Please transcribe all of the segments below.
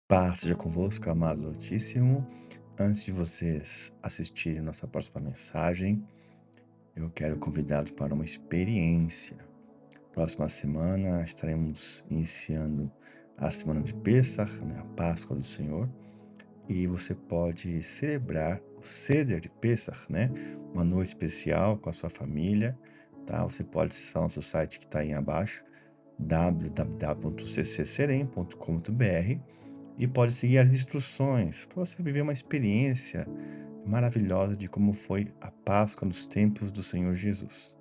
Paz seja convosco, amado Altíssimo. Antes de vocês assistirem nossa próxima mensagem, eu quero convidá-los para uma experiência. Próxima semana estaremos iniciando a semana de Pêssar, né, a Páscoa do Senhor, e você pode celebrar o Seder de Pêssar, né, uma noite especial com a sua família, tá? Você pode acessar nosso site que está aí abaixo, www.ccserem.com.br, e pode seguir as instruções para você viver uma experiência maravilhosa de como foi a Páscoa nos tempos do Senhor Jesus,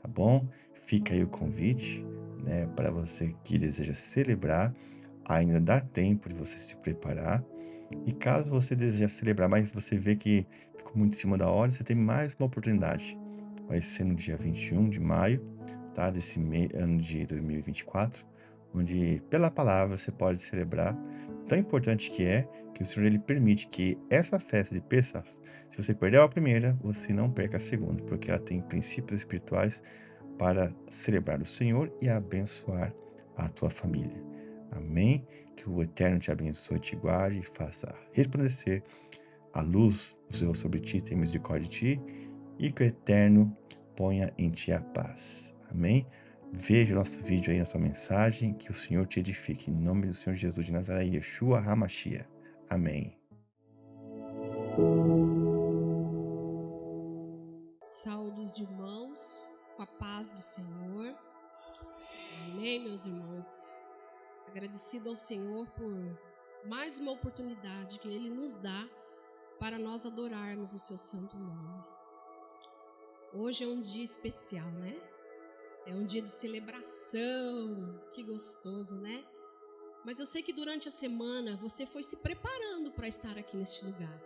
tá bom? Fica aí o convite, né, para você que deseja celebrar, ainda dá tempo de você se preparar. E caso você deseja celebrar, mas você vê que ficou muito em cima da hora, você tem mais uma oportunidade. Vai ser no dia 21 de maio, tá? Desse ano de 2024, onde pela palavra você pode celebrar. Tão importante que é que o Senhor ele permite que essa festa de Pêssar, se você perdeu a primeira, você não perca a segunda, porque ela tem princípios espirituais para celebrar o Senhor e abençoar a tua família. Amém? Que o Eterno te abençoe, te guarde e faça resplandecer a luz do Senhor sobre ti, tenha misericórdia de ti, e que o Eterno ponha em ti a paz. Amém? Veja o nosso vídeo aí, nossa mensagem, que o Senhor te edifique. Em nome do Senhor Jesus de Nazaré, Yeshua HaMashiach. Amém. Saúdo os irmãos com a paz do Senhor. Amém, meus irmãos. Agradecido ao Senhor por mais uma oportunidade que Ele nos dá para nós adorarmos o seu santo nome. Hoje é um dia especial, né? É um dia de celebração. Que gostoso, né? Mas eu sei que durante a semana você foi se preparando para estar aqui neste lugar.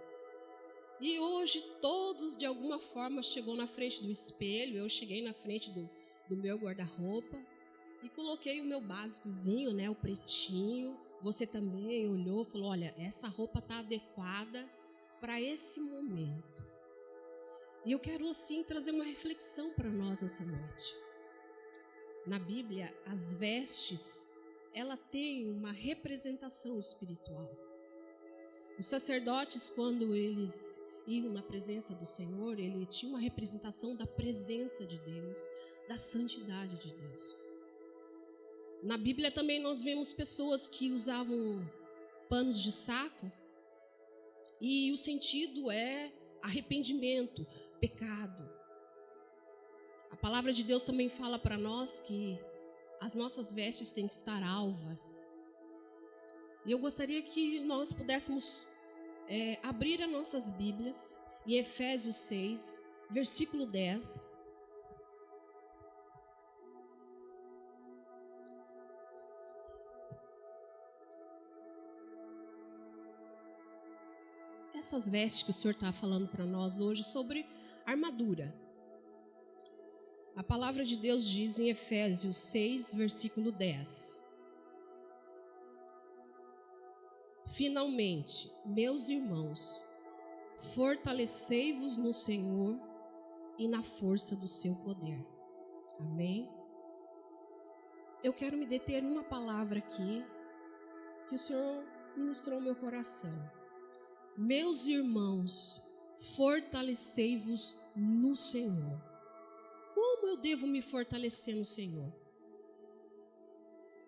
E hoje todos de alguma forma chegou na frente do espelho, eu cheguei na frente do meu guarda-roupa e coloquei o meu básicozinho, né, o pretinho. Você também olhou, falou, olha, essa roupa está adequada para esse momento. E eu quero assim trazer uma reflexão para nós nessa noite. Na Bíblia, as vestes, ela tem uma representação espiritual. Os sacerdotes, quando eles iam na presença do Senhor, ele tinha uma representação da presença de Deus, da santidade de Deus. Na Bíblia também nós vemos pessoas que usavam panos de saco e o sentido é arrependimento, pecado. A palavra de Deus também fala para nós que as nossas vestes têm que estar alvas. E eu gostaria que nós pudéssemos abrir as nossas Bíblias em Efésios 6, versículo 10. Essas vestes que o Senhor está falando para nós hoje sobre armadura. A palavra de Deus diz em Efésios 6, versículo 10. Finalmente, meus irmãos, fortalecei-vos no Senhor e na força do seu poder. Amém? Eu quero me deter numa palavra aqui que o Senhor ministrou no meu coração. Meus irmãos, fortalecei-vos no Senhor. Como eu devo me fortalecer no Senhor?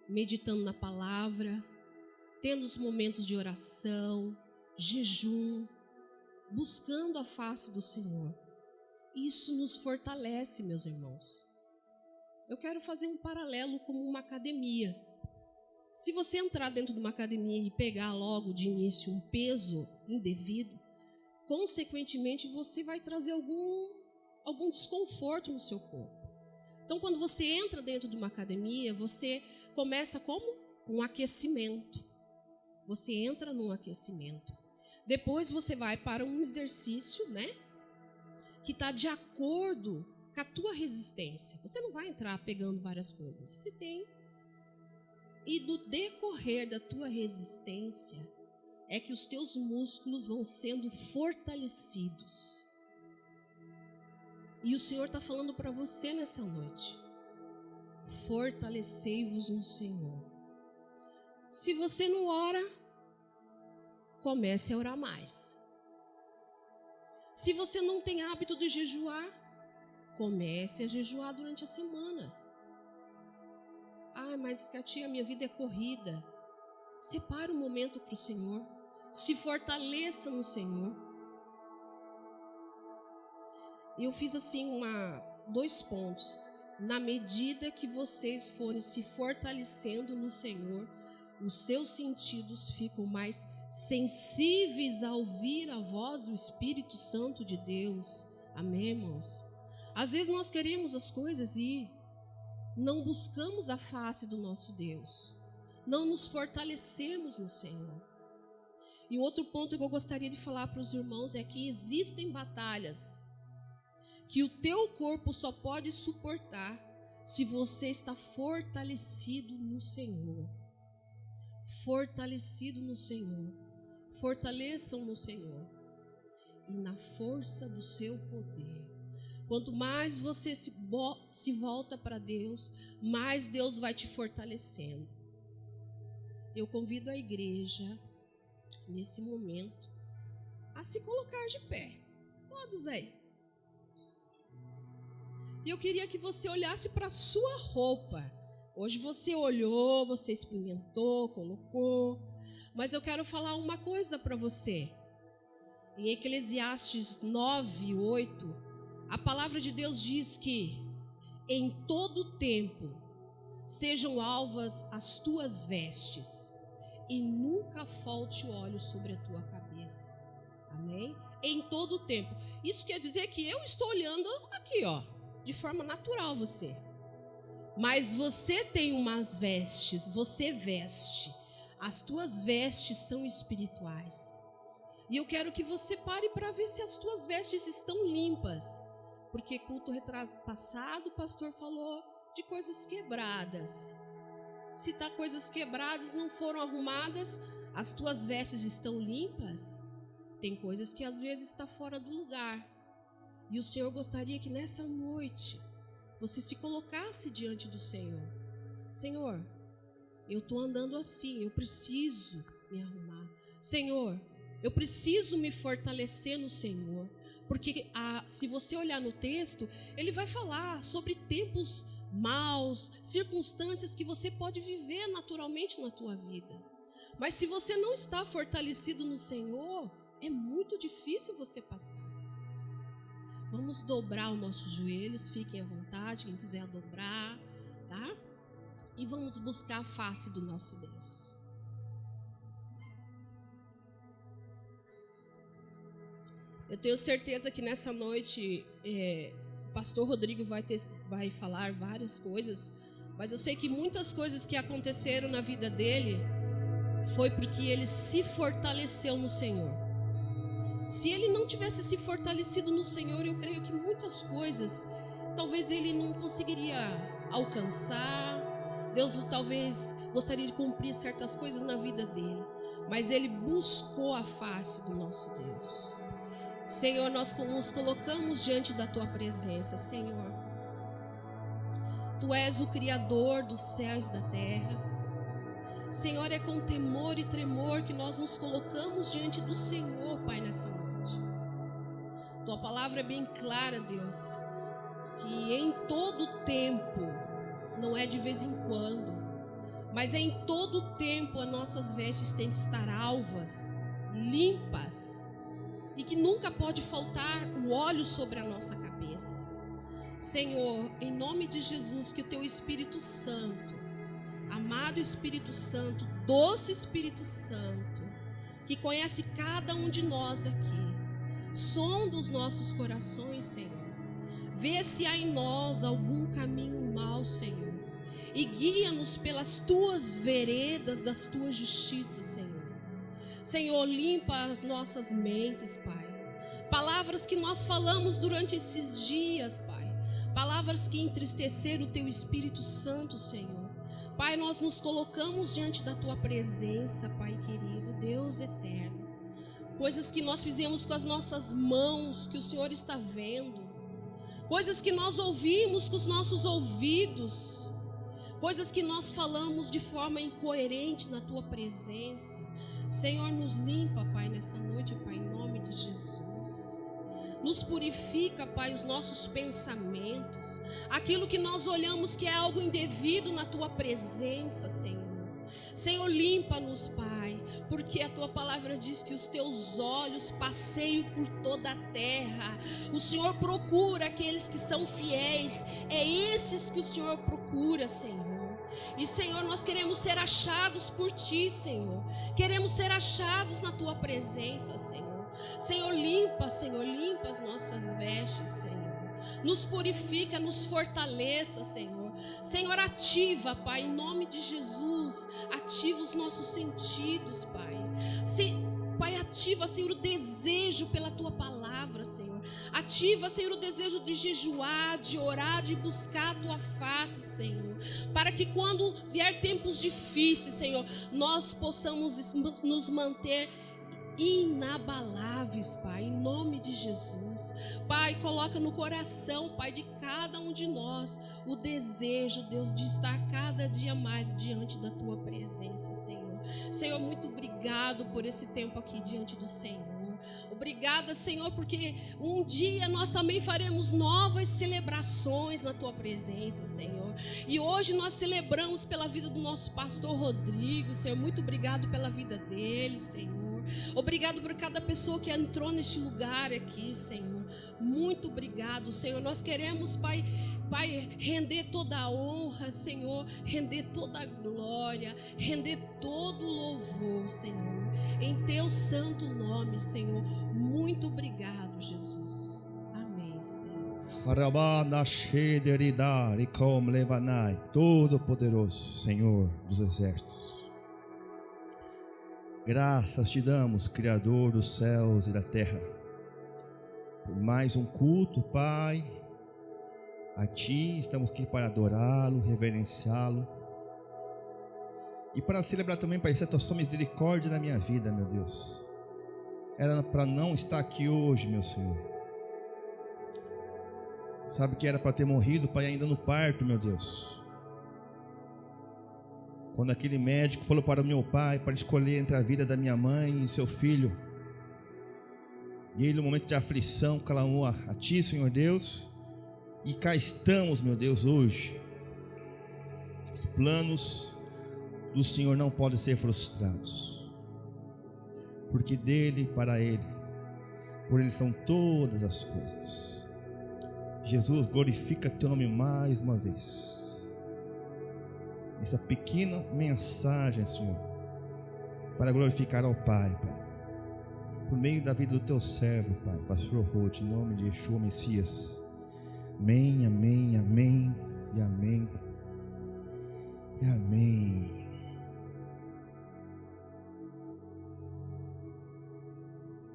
Meditando na palavra, tendo os momentos de oração, jejum, buscando a face do Senhor. Isso nos fortalece, meus irmãos. Eu quero fazer um paralelo com uma academia. Se você entrar dentro de uma academia e pegar logo de início um peso indevido, consequentemente você vai trazer algum desconforto no seu corpo. Então, quando você entra dentro de uma academia, você começa como? Um aquecimento. Você entra num aquecimento. Depois você vai para um exercício, né? Que está de acordo com a tua resistência. Você não vai entrar pegando várias coisas. Você tem. E no decorrer da tua resistência é que os teus músculos vão sendo fortalecidos. E o Senhor está falando para você nessa noite. Fortalecei-vos no Senhor. Se você não ora, comece a orar mais. Se você não tem hábito de jejuar, comece a jejuar durante a semana. Ah, mas Katia, minha vida é corrida. Separe um momento para o Senhor. Se fortaleça no Senhor. Eu fiz assim 2 pontos. Na medida que vocês forem se fortalecendo no Senhor, os seus sentidos ficam mais sensíveis a ouvir a voz do Espírito Santo de Deus. Amém, irmãos? Às vezes nós queremos as coisas e não buscamos a face do nosso Deus. Não nos fortalecemos no Senhor. E outro ponto que eu gostaria de falar para os irmãos é que existem batalhas que o teu corpo só pode suportar se você está fortalecido no Senhor. Fortalecido no Senhor. Fortaleçam no Senhor e na força do seu poder. Quanto mais você se volta para Deus, mais Deus vai te fortalecendo. Eu convido a igreja, nesse momento, a se colocar de pé. Todos aí. E eu queria que você olhasse para a sua roupa. Hoje você olhou, você experimentou, colocou. Mas eu quero falar uma coisa para você. Em Eclesiastes 9:8, a palavra de Deus diz que em todo tempo sejam alvas as tuas vestes e nunca falte óleo sobre a tua cabeça. Amém? Em todo tempo. Isso quer dizer que eu estou olhando aqui, ó, de forma natural você. Mas você tem umas vestes, você veste. As tuas vestes são espirituais. E eu quero que você pare para ver se as tuas vestes estão limpas. Porque culto passado o pastor falou de coisas quebradas. Se tá coisas quebradas, não foram arrumadas, as tuas vestes estão limpas. Tem coisas que às vezes está fora do lugar. E o Senhor gostaria que nessa noite você se colocasse diante do Senhor. Senhor, eu estou andando assim, eu preciso me arrumar. Senhor, eu preciso me fortalecer no Senhor. Porque se você olhar no texto, ele vai falar sobre tempos maus, circunstâncias que você pode viver naturalmente na tua vida. Mas se você não está fortalecido no Senhor, é muito difícil você passar. Vamos dobrar os nossos joelhos, fiquem à vontade, quem quiser dobrar, tá? E vamos buscar a face do nosso Deus. Eu tenho certeza que nessa noite o pastor Rodrigo vai falar várias coisas, mas eu sei que muitas coisas que aconteceram na vida dele foi porque ele se fortaleceu no Senhor. Se ele não tivesse se fortalecido no Senhor, eu creio que muitas coisas talvez ele não conseguiria alcançar. Deus talvez gostaria de cumprir certas coisas na vida dele, mas ele buscou a face do nosso Deus. Senhor, nós nos colocamos diante da tua presença, Senhor. Tu és o Criador dos céus e da terra. Senhor, é com temor e tremor que nós nos colocamos diante do Senhor, Pai, nessa noite. Tua palavra é bem clara, Deus, que em todo tempo, não é de vez em quando, mas é em todo tempo as nossas vestes têm que estar alvas, limpas, e que nunca pode faltar o óleo sobre a nossa cabeça. Senhor, em nome de Jesus, que o teu Espírito Santo, amado Espírito Santo, doce Espírito Santo, que conhece cada um de nós aqui, sonda os nossos corações, Senhor. Vê se há em nós algum caminho mau, Senhor, e guia-nos pelas tuas veredas das tuas justiças, Senhor. Senhor, limpa as nossas mentes, Pai. Palavras que nós falamos durante esses dias, Pai. Palavras que entristeceram o teu Espírito Santo, Senhor. Pai, nós nos colocamos diante da tua presença, Pai querido, Deus eterno. Coisas que nós fizemos com as nossas mãos, que o Senhor está vendo. Coisas que nós ouvimos com os nossos ouvidos. Coisas que nós falamos de forma incoerente na tua presença. Senhor, nos limpa, Pai, nessa noite, Pai, em nome de Jesus. Nos purifica, Pai, os nossos pensamentos, aquilo que nós olhamos que é algo indevido na Tua presença, Senhor. Senhor, limpa-nos, Pai, porque a Tua palavra diz que os Teus olhos passeiam por toda a terra. O Senhor procura aqueles que são fiéis, é esses que o Senhor procura, Senhor. E, Senhor, nós queremos ser achados por Ti, Senhor. Queremos ser achados na Tua presença, Senhor. Senhor, limpa as nossas vestes, Senhor. Nos purifica, nos fortaleça, Senhor. Senhor, ativa, Pai, em nome de Jesus. Ativa os nossos sentidos, Pai. Pai, ativa, Senhor, o desejo pela Tua palavra, Senhor. Ativa, Senhor, o desejo de jejuar, de orar, de buscar a Tua face, Senhor. Para que quando vier tempos difíceis, Senhor, nós possamos nos manter inabaláveis, Pai, em nome de Jesus. Pai, coloca no coração, Pai, de cada um de nós o desejo, Deus, de estar cada dia mais diante da Tua presença, Senhor. Senhor, muito obrigado por esse tempo aqui diante do Senhor. Obrigada, Senhor, porque um dia nós também faremos novas celebrações na Tua presença, Senhor. E hoje nós celebramos pela vida do nosso pastor Rodrigo, Senhor. Muito obrigado pela vida dele, Senhor. Obrigado por cada pessoa que entrou neste lugar aqui, Senhor. Muito obrigado, Senhor. Nós queremos, Pai, render toda a honra, Senhor, render toda a glória, render todo o louvor, Senhor, em Teu santo nome, Senhor. Muito obrigado, Jesus. Amém, Senhor. Todo-Poderoso, Senhor dos exércitos, graças te damos, Criador dos céus e da terra, por mais um culto, Pai. A Ti estamos aqui para adorá-lo, reverenciá-lo e para celebrar também, Pai, essa Tua sua misericórdia na minha vida, meu Deus. Era para não estar aqui hoje, meu Senhor. Sabe que era para ter morrido, Pai, ainda no parto, meu Deus. Quando aquele médico falou para o meu pai para escolher entre a vida da minha mãe e seu filho, e ele, no momento de aflição, clamou a Ti, Senhor Deus, e cá estamos, meu Deus, hoje. Os planos do Senhor não podem ser frustrados, porque dele e para ele, por ele são todas as coisas. Jesus, glorifica Teu nome mais uma vez. Essa pequena mensagem, Senhor, para glorificar ao Pai, Pai, por meio da vida do Teu servo, Pai, pastor Rod, em nome de Yeshua Messias. Amém, amém, amém e amém e amém.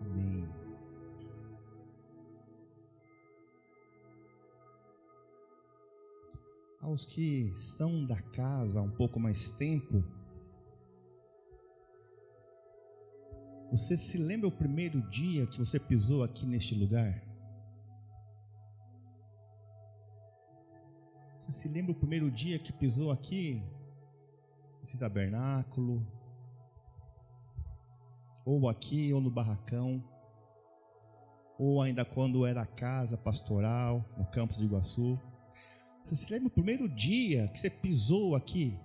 Amém. Aos que são da casa há um pouco mais tempo, você se lembra o primeiro dia que você pisou aqui neste lugar? Você se lembra o primeiro dia que pisou aqui, nesse tabernáculo? Ou aqui, ou no barracão? Ou ainda quando era a casa pastoral, no campus de Iguaçu? Você se lembra o primeiro dia que você pisou aqui?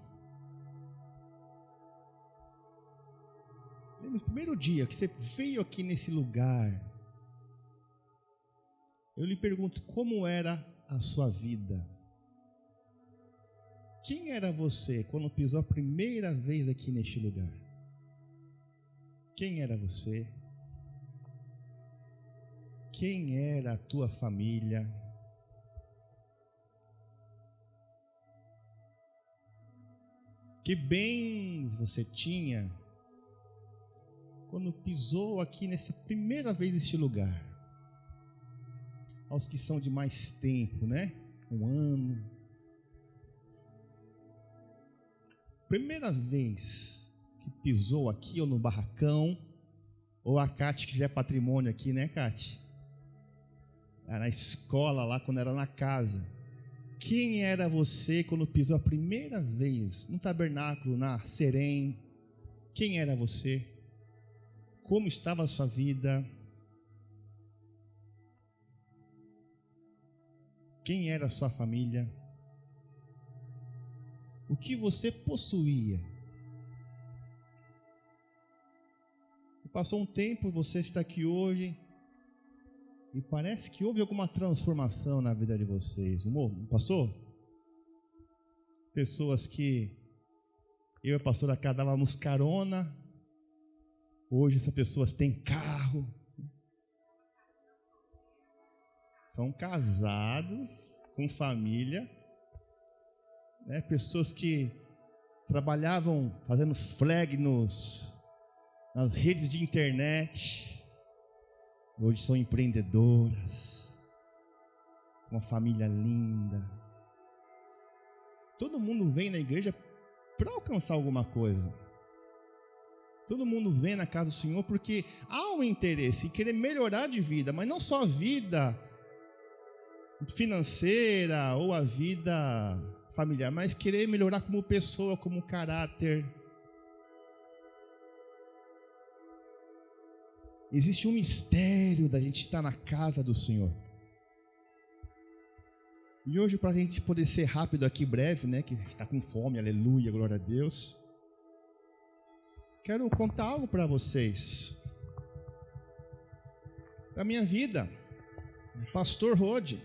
Lembra o primeiro dia que você veio aqui nesse lugar? Eu lhe pergunto, como era a sua vida? Quem era você quando pisou a primeira vez aqui neste lugar? Quem era você? Quem era a tua família? Que bens você tinha quando pisou aqui nessa primeira vez neste lugar? Aos que são de mais tempo, né? Um ano. Primeira vez que pisou aqui, ou no barracão, ou a Cate, que já é patrimônio aqui, né, Cate? Na escola lá, quando era na casa. Quem era você quando pisou a primeira vez no tabernáculo, na Serem? Quem era você? Como estava a sua vida? Quem era a sua família? O que você possuía? Passou um tempo, você está aqui hoje e parece que houve alguma transformação na vida de vocês. Não passou? Pessoas que eu e a pastora Cá dávamos carona, hoje essas pessoas têm carro, são casados, com família, né? Pessoas que trabalhavam fazendo flag nas redes de internet, hoje são empreendedoras, uma família linda. Todo mundo vem na igreja para alcançar alguma coisa. Todo mundo vem na casa do Senhor porque há um interesse em querer melhorar de vida, mas não só a vida financeira ou a vida familiar, mas querer melhorar como pessoa, como caráter. Existe um mistério da gente estar na casa do Senhor. E hoje, para a gente poder ser rápido aqui, breve, né? Que está com fome, aleluia, glória a Deus. Quero contar algo para vocês. Da minha vida, Pastor Rode.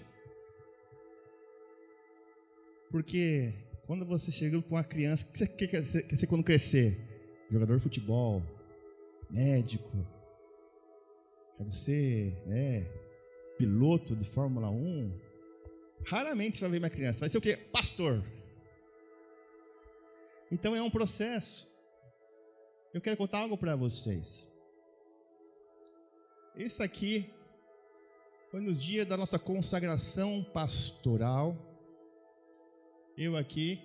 Porque quando você chega com uma criança, o que você quer ser quando crescer? Jogador de futebol, médico. Quero ser piloto de Fórmula 1. Raramente você vai ver uma criança. Vai ser o quê? Pastor. Então é um processo. Eu quero contar algo para vocês. Isso aqui foi no dia da nossa consagração pastoral. Eu aqui,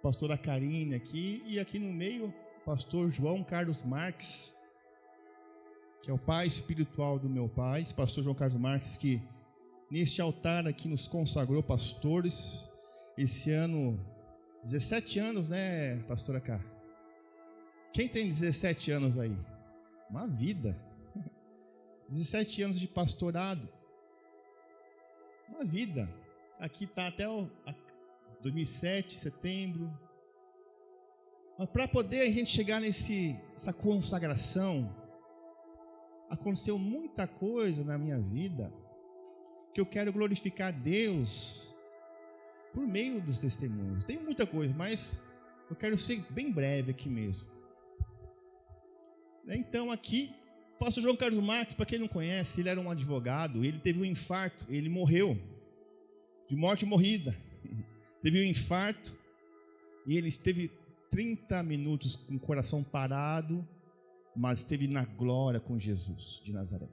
pastora Karine aqui, e aqui no meio, pastor João Carlos Marques, que é o pai espiritual do meu pai, esse pastor João Carlos Marques, que neste altar aqui nos consagrou pastores, esse ano, 17 anos, né, pastora Cá? Quem tem 17 anos aí? Uma vida. 17 anos de pastorado. Uma vida. Aqui está até 2007, setembro. Mas para poder a gente chegar nessa consagração, aconteceu muita coisa na minha vida que eu quero glorificar Deus por meio dos testemunhos. Tem muita coisa, mas eu quero ser bem breve aqui mesmo. Então aqui, o pastor João Carlos Marques, para quem não conhece, ele era um advogado, ele teve um infarto, ele morreu, de morte morrida. Teve um infarto e ele esteve 30 minutos com o coração parado, mas esteve na glória com Jesus de Nazaré.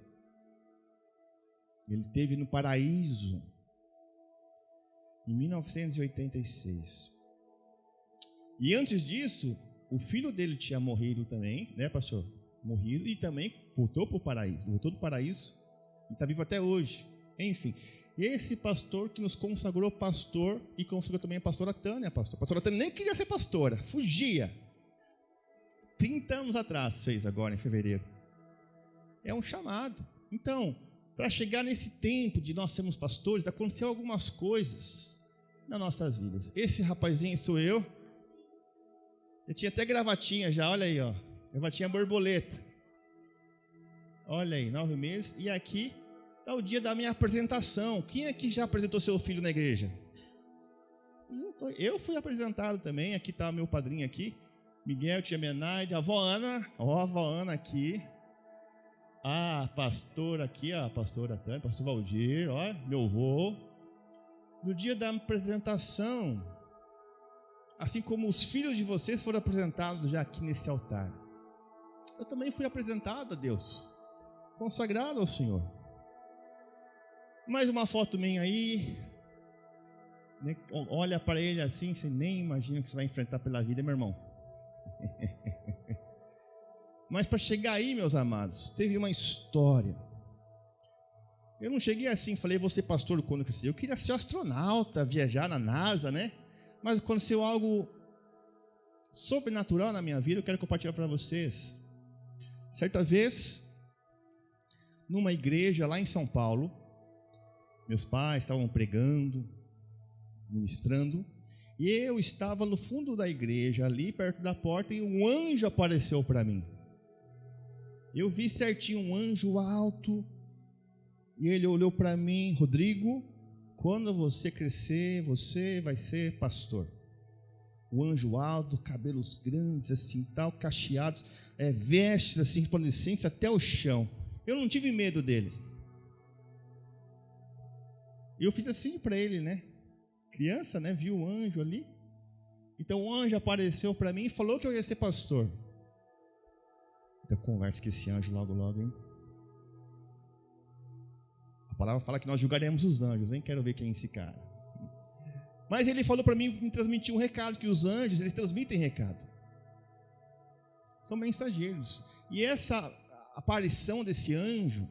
Ele esteve no paraíso em 1986. E antes disso, o filho dele tinha morrido também, né, pastor? Morrido e também voltou para o paraíso, voltou do paraíso e está vivo até hoje. Enfim, esse pastor que nos consagrou pastor e consagrou também a pastora Tânia, pastor. A pastora Tânia nem queria ser pastora, fugia. 30 anos atrás fez agora, em fevereiro. É um chamado. Então, para chegar nesse tempo de nós sermos pastores, aconteceu algumas coisas nas nossas vidas. Esse rapazinho sou eu. Eu tinha até gravatinha já, olha aí, ó. Gravatinha borboleta. Olha aí, 9 meses. E aqui está o dia da minha apresentação. Quem aqui já apresentou seu filho na igreja? Eu fui apresentado também. Aqui está meu padrinho aqui. Miguel, tia Menaide, a avó Ana. Ó, a avó Ana aqui. A pastora aqui, a pastora Tânia, pastor Valdir, ó, meu avô. No dia da apresentação, assim como os filhos de vocês foram apresentados já aqui nesse altar, eu também fui apresentado a Deus, consagrado ao Senhor. Mais uma foto minha aí, né? Olha para ele assim, você nem imagina o que você vai enfrentar pela vida, meu irmão. Mas para chegar aí, meus amados, teve uma história. Eu não cheguei assim, falei, vou ser pastor quando eu crescer. Eu queria ser astronauta, viajar na NASA, né? Mas aconteceu algo sobrenatural na minha vida, eu quero compartilhar para vocês. Certa vez, numa igreja lá em São Paulo, meus pais estavam pregando, ministrando, e eu estava no fundo da igreja, ali perto da porta, e um anjo apareceu para mim. Eu vi certinho um anjo alto, e ele olhou para mim: Rodrigo, quando você crescer, você vai ser pastor. O anjo alto, cabelos grandes assim, tal, cacheados, vestes assim, resplandecentes até o chão. Eu não tive medo dele. Eu fiz assim para ele, né? Criança, né? Viu o anjo ali. Então o anjo apareceu para mim e falou que eu ia ser pastor. Então conversa com esse anjo logo, hein? A palavra fala que nós julgaremos os anjos, hein? Quero ver quem é esse cara. Mas ele falou para mim, me transmitiu um recado, que os anjos, eles transmitem recado. São mensageiros. E essa aparição desse anjo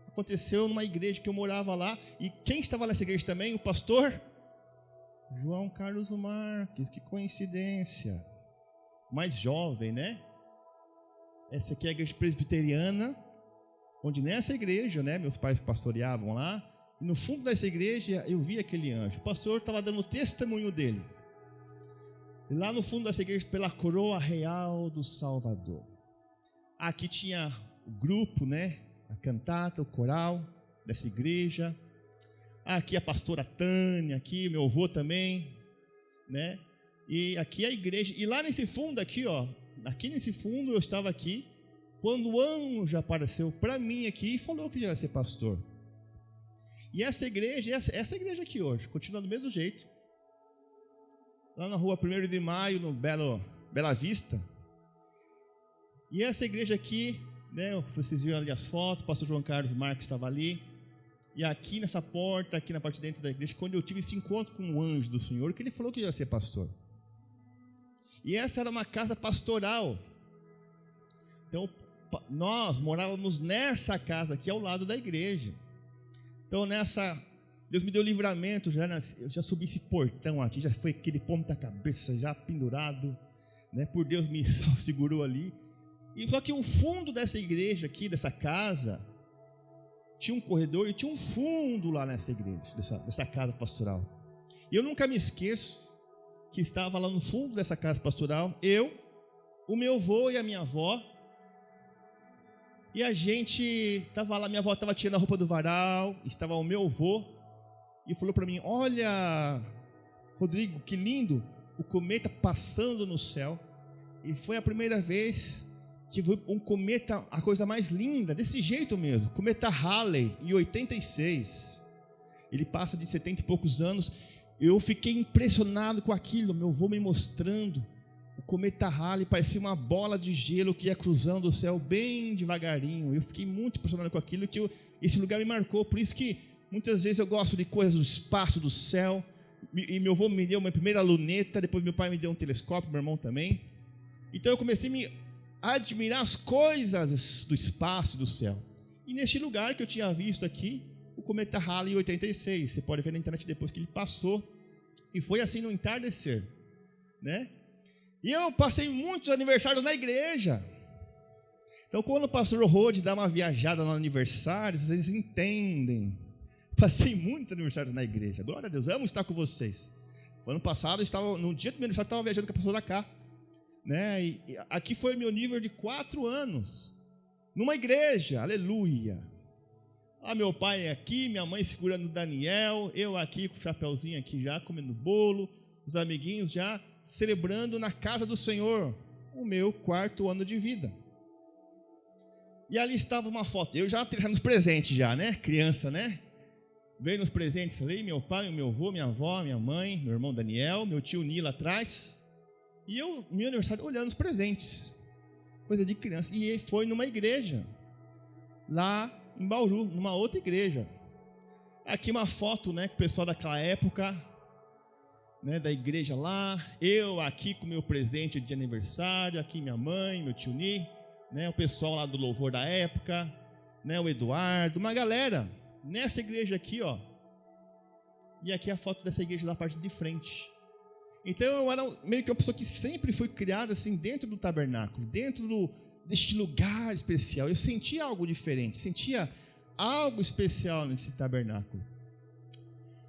aconteceu numa igreja que eu morava lá. E quem estava nessa igreja também? O pastor João Carlos Marques. Que coincidência. Mais jovem, né? Essa aqui é a igreja presbiteriana, onde nessa igreja, né, meus pais pastoreavam lá. E no fundo dessa igreja eu vi aquele anjo. O pastor estava dando o testemunho dele. E lá no fundo dessa igreja, pela coroa real do Salvador. Aqui tinha o grupo, né? A cantata, o coral dessa igreja. Aqui a pastora Tânia, aqui meu avô também, né? E aqui a igreja. E lá nesse fundo aqui, ó. Aqui nesse fundo eu estava aqui, quando o anjo apareceu para mim aqui e falou que ia ser pastor. E essa igreja, essa igreja aqui hoje, continua do mesmo jeito. Lá na rua 1º de Maio, no Bela Vista. E essa igreja aqui, né, vocês viram ali as fotos, o pastor João Carlos Marques estava ali. E aqui nessa porta, aqui na parte de dentro da igreja, quando eu tive esse encontro com o anjo do Senhor, que ele falou que ia ser pastor. E essa era uma casa pastoral. Então, nós morávamos nessa casa aqui ao lado da igreja. Então Deus me deu livramento, eu já subi esse portão aqui, já foi aquele ponta-cabeça já pendurado, né? Por Deus me segurou ali. E só que o fundo dessa igreja aqui, dessa casa, tinha um corredor e tinha um fundo lá nessa igreja, dessa casa pastoral. E eu nunca me esqueço que estava lá no fundo dessa casa pastoral, eu, o meu avô e a minha avó. E a gente estava lá, minha avó estava tirando a roupa do varal, estava o meu avô, e falou para mim: olha, Rodrigo, que lindo, o cometa passando no céu. E foi a primeira vez que vi um cometa, a coisa mais linda, desse jeito mesmo, cometa Halley, em 86. Ele passa de 70 e poucos anos. Eu fiquei impressionado com aquilo, meu avô me mostrando. O cometa Halley parecia uma bola de gelo que ia cruzando o céu bem devagarinho. Eu fiquei muito impressionado com aquilo, esse lugar me marcou. Por isso que muitas vezes eu gosto de coisas do espaço, do céu. E meu avô me deu minha primeira luneta, depois meu pai me deu um telescópio, meu irmão também. Então eu comecei a admirar as coisas do espaço, do céu. E neste lugar que eu tinha visto aqui, o cometa Halley em 86. Você pode ver na internet depois que ele passou. E foi assim no entardecer, né? E eu passei muitos aniversários na igreja. Então, quando o pastor Rode dá uma viajada no aniversário, vocês entendem. Passei muitos aniversários na igreja. Glória a Deus, amo estar com vocês. Ano passado, no dia do meu aniversário, eu estava viajando com a pastora cá, né? E aqui foi meu nível de 4 anos. Numa igreja, aleluia. Meu pai aqui, minha mãe segurando o Daniel, eu aqui com o chapeuzinho aqui já, comendo bolo, os amiguinhos já celebrando na casa do Senhor o meu 4º ano de vida. E ali estava uma foto, eu já nos presentes já, né? Criança, né? Veio nos presentes ali, meu pai, o meu avô, minha avó, minha mãe, meu irmão Daniel, meu tio Nilo atrás. E eu, meu aniversário, olhando os presentes. Coisa de criança. E foi numa igreja, lá em Bauru, numa outra igreja. Aqui uma foto, né, com o pessoal daquela época, né, da igreja lá. Eu aqui com meu presente de aniversário, aqui minha mãe, meu tio Ni, né, o pessoal lá do louvor da época, né, o Eduardo, uma galera nessa igreja aqui, ó. E aqui a foto dessa igreja da parte de frente. Então eu era meio que uma pessoa que sempre foi criada assim dentro do tabernáculo, dentro deste lugar especial. Eu sentia algo diferente, sentia algo especial nesse tabernáculo.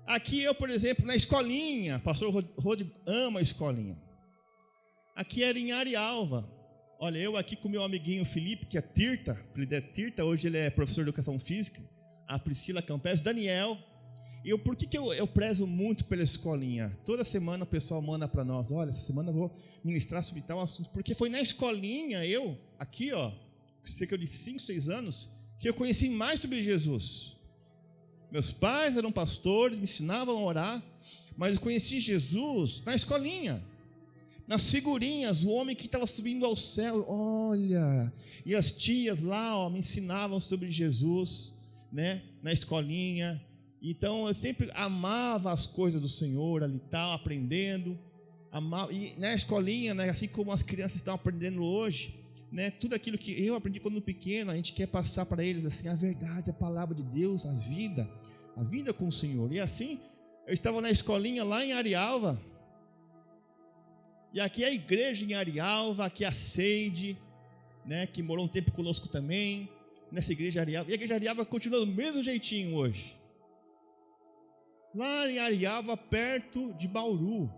Aqui eu, por exemplo, na escolinha, pastor Rod ama a escolinha. Aqui era em Arialva. Olha, eu aqui com meu amiguinho Felipe, que é Tirta, ele é Tirta, hoje ele é professor de educação física, a Priscila Campes, Daniel. E por que eu prezo muito pela escolinha? Toda semana o pessoal manda para nós, olha, essa semana eu vou ministrar sobre tal assunto, porque foi na escolinha, eu, aqui ó, cerca de 5, 6 anos, que eu conheci mais sobre Jesus. Meus pais eram pastores, me ensinavam a orar, mas eu conheci Jesus na escolinha, nas figurinhas, o homem que estava subindo ao céu, olha, e as tias lá, ó, me ensinavam sobre Jesus, né, na escolinha. Então eu sempre amava as coisas do Senhor ali, tal, aprendendo, amava, e na escolinha, né, assim como as crianças estão aprendendo hoje, né, tudo aquilo que eu aprendi quando pequeno, a gente quer passar para eles assim, a verdade, a palavra de Deus, a vida com o Senhor. E assim, eu estava na escolinha lá em Arialva, e aqui é a igreja em Arialva, aqui é a Seide, né, que morou um tempo conosco também, nessa igreja de Arialva, e a igreja de Arialva continua do mesmo jeitinho hoje. Lá em Arialva, perto de Bauru.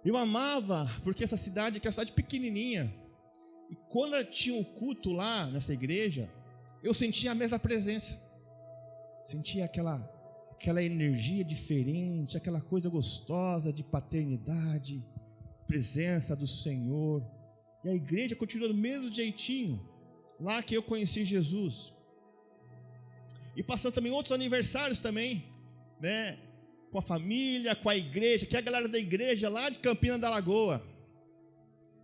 Eu amava, porque essa cidade aqui é uma cidade pequenininha. E quando eu tinha um culto lá nessa igreja, eu sentia a mesma presença. Sentia aquela energia diferente, aquela coisa gostosa de paternidade, presença do Senhor. E a igreja continua do mesmo jeitinho, lá que eu conheci Jesus. E passando também outros aniversários também, né, com a família, com a igreja, que é a galera da igreja lá de Campina da Lagoa.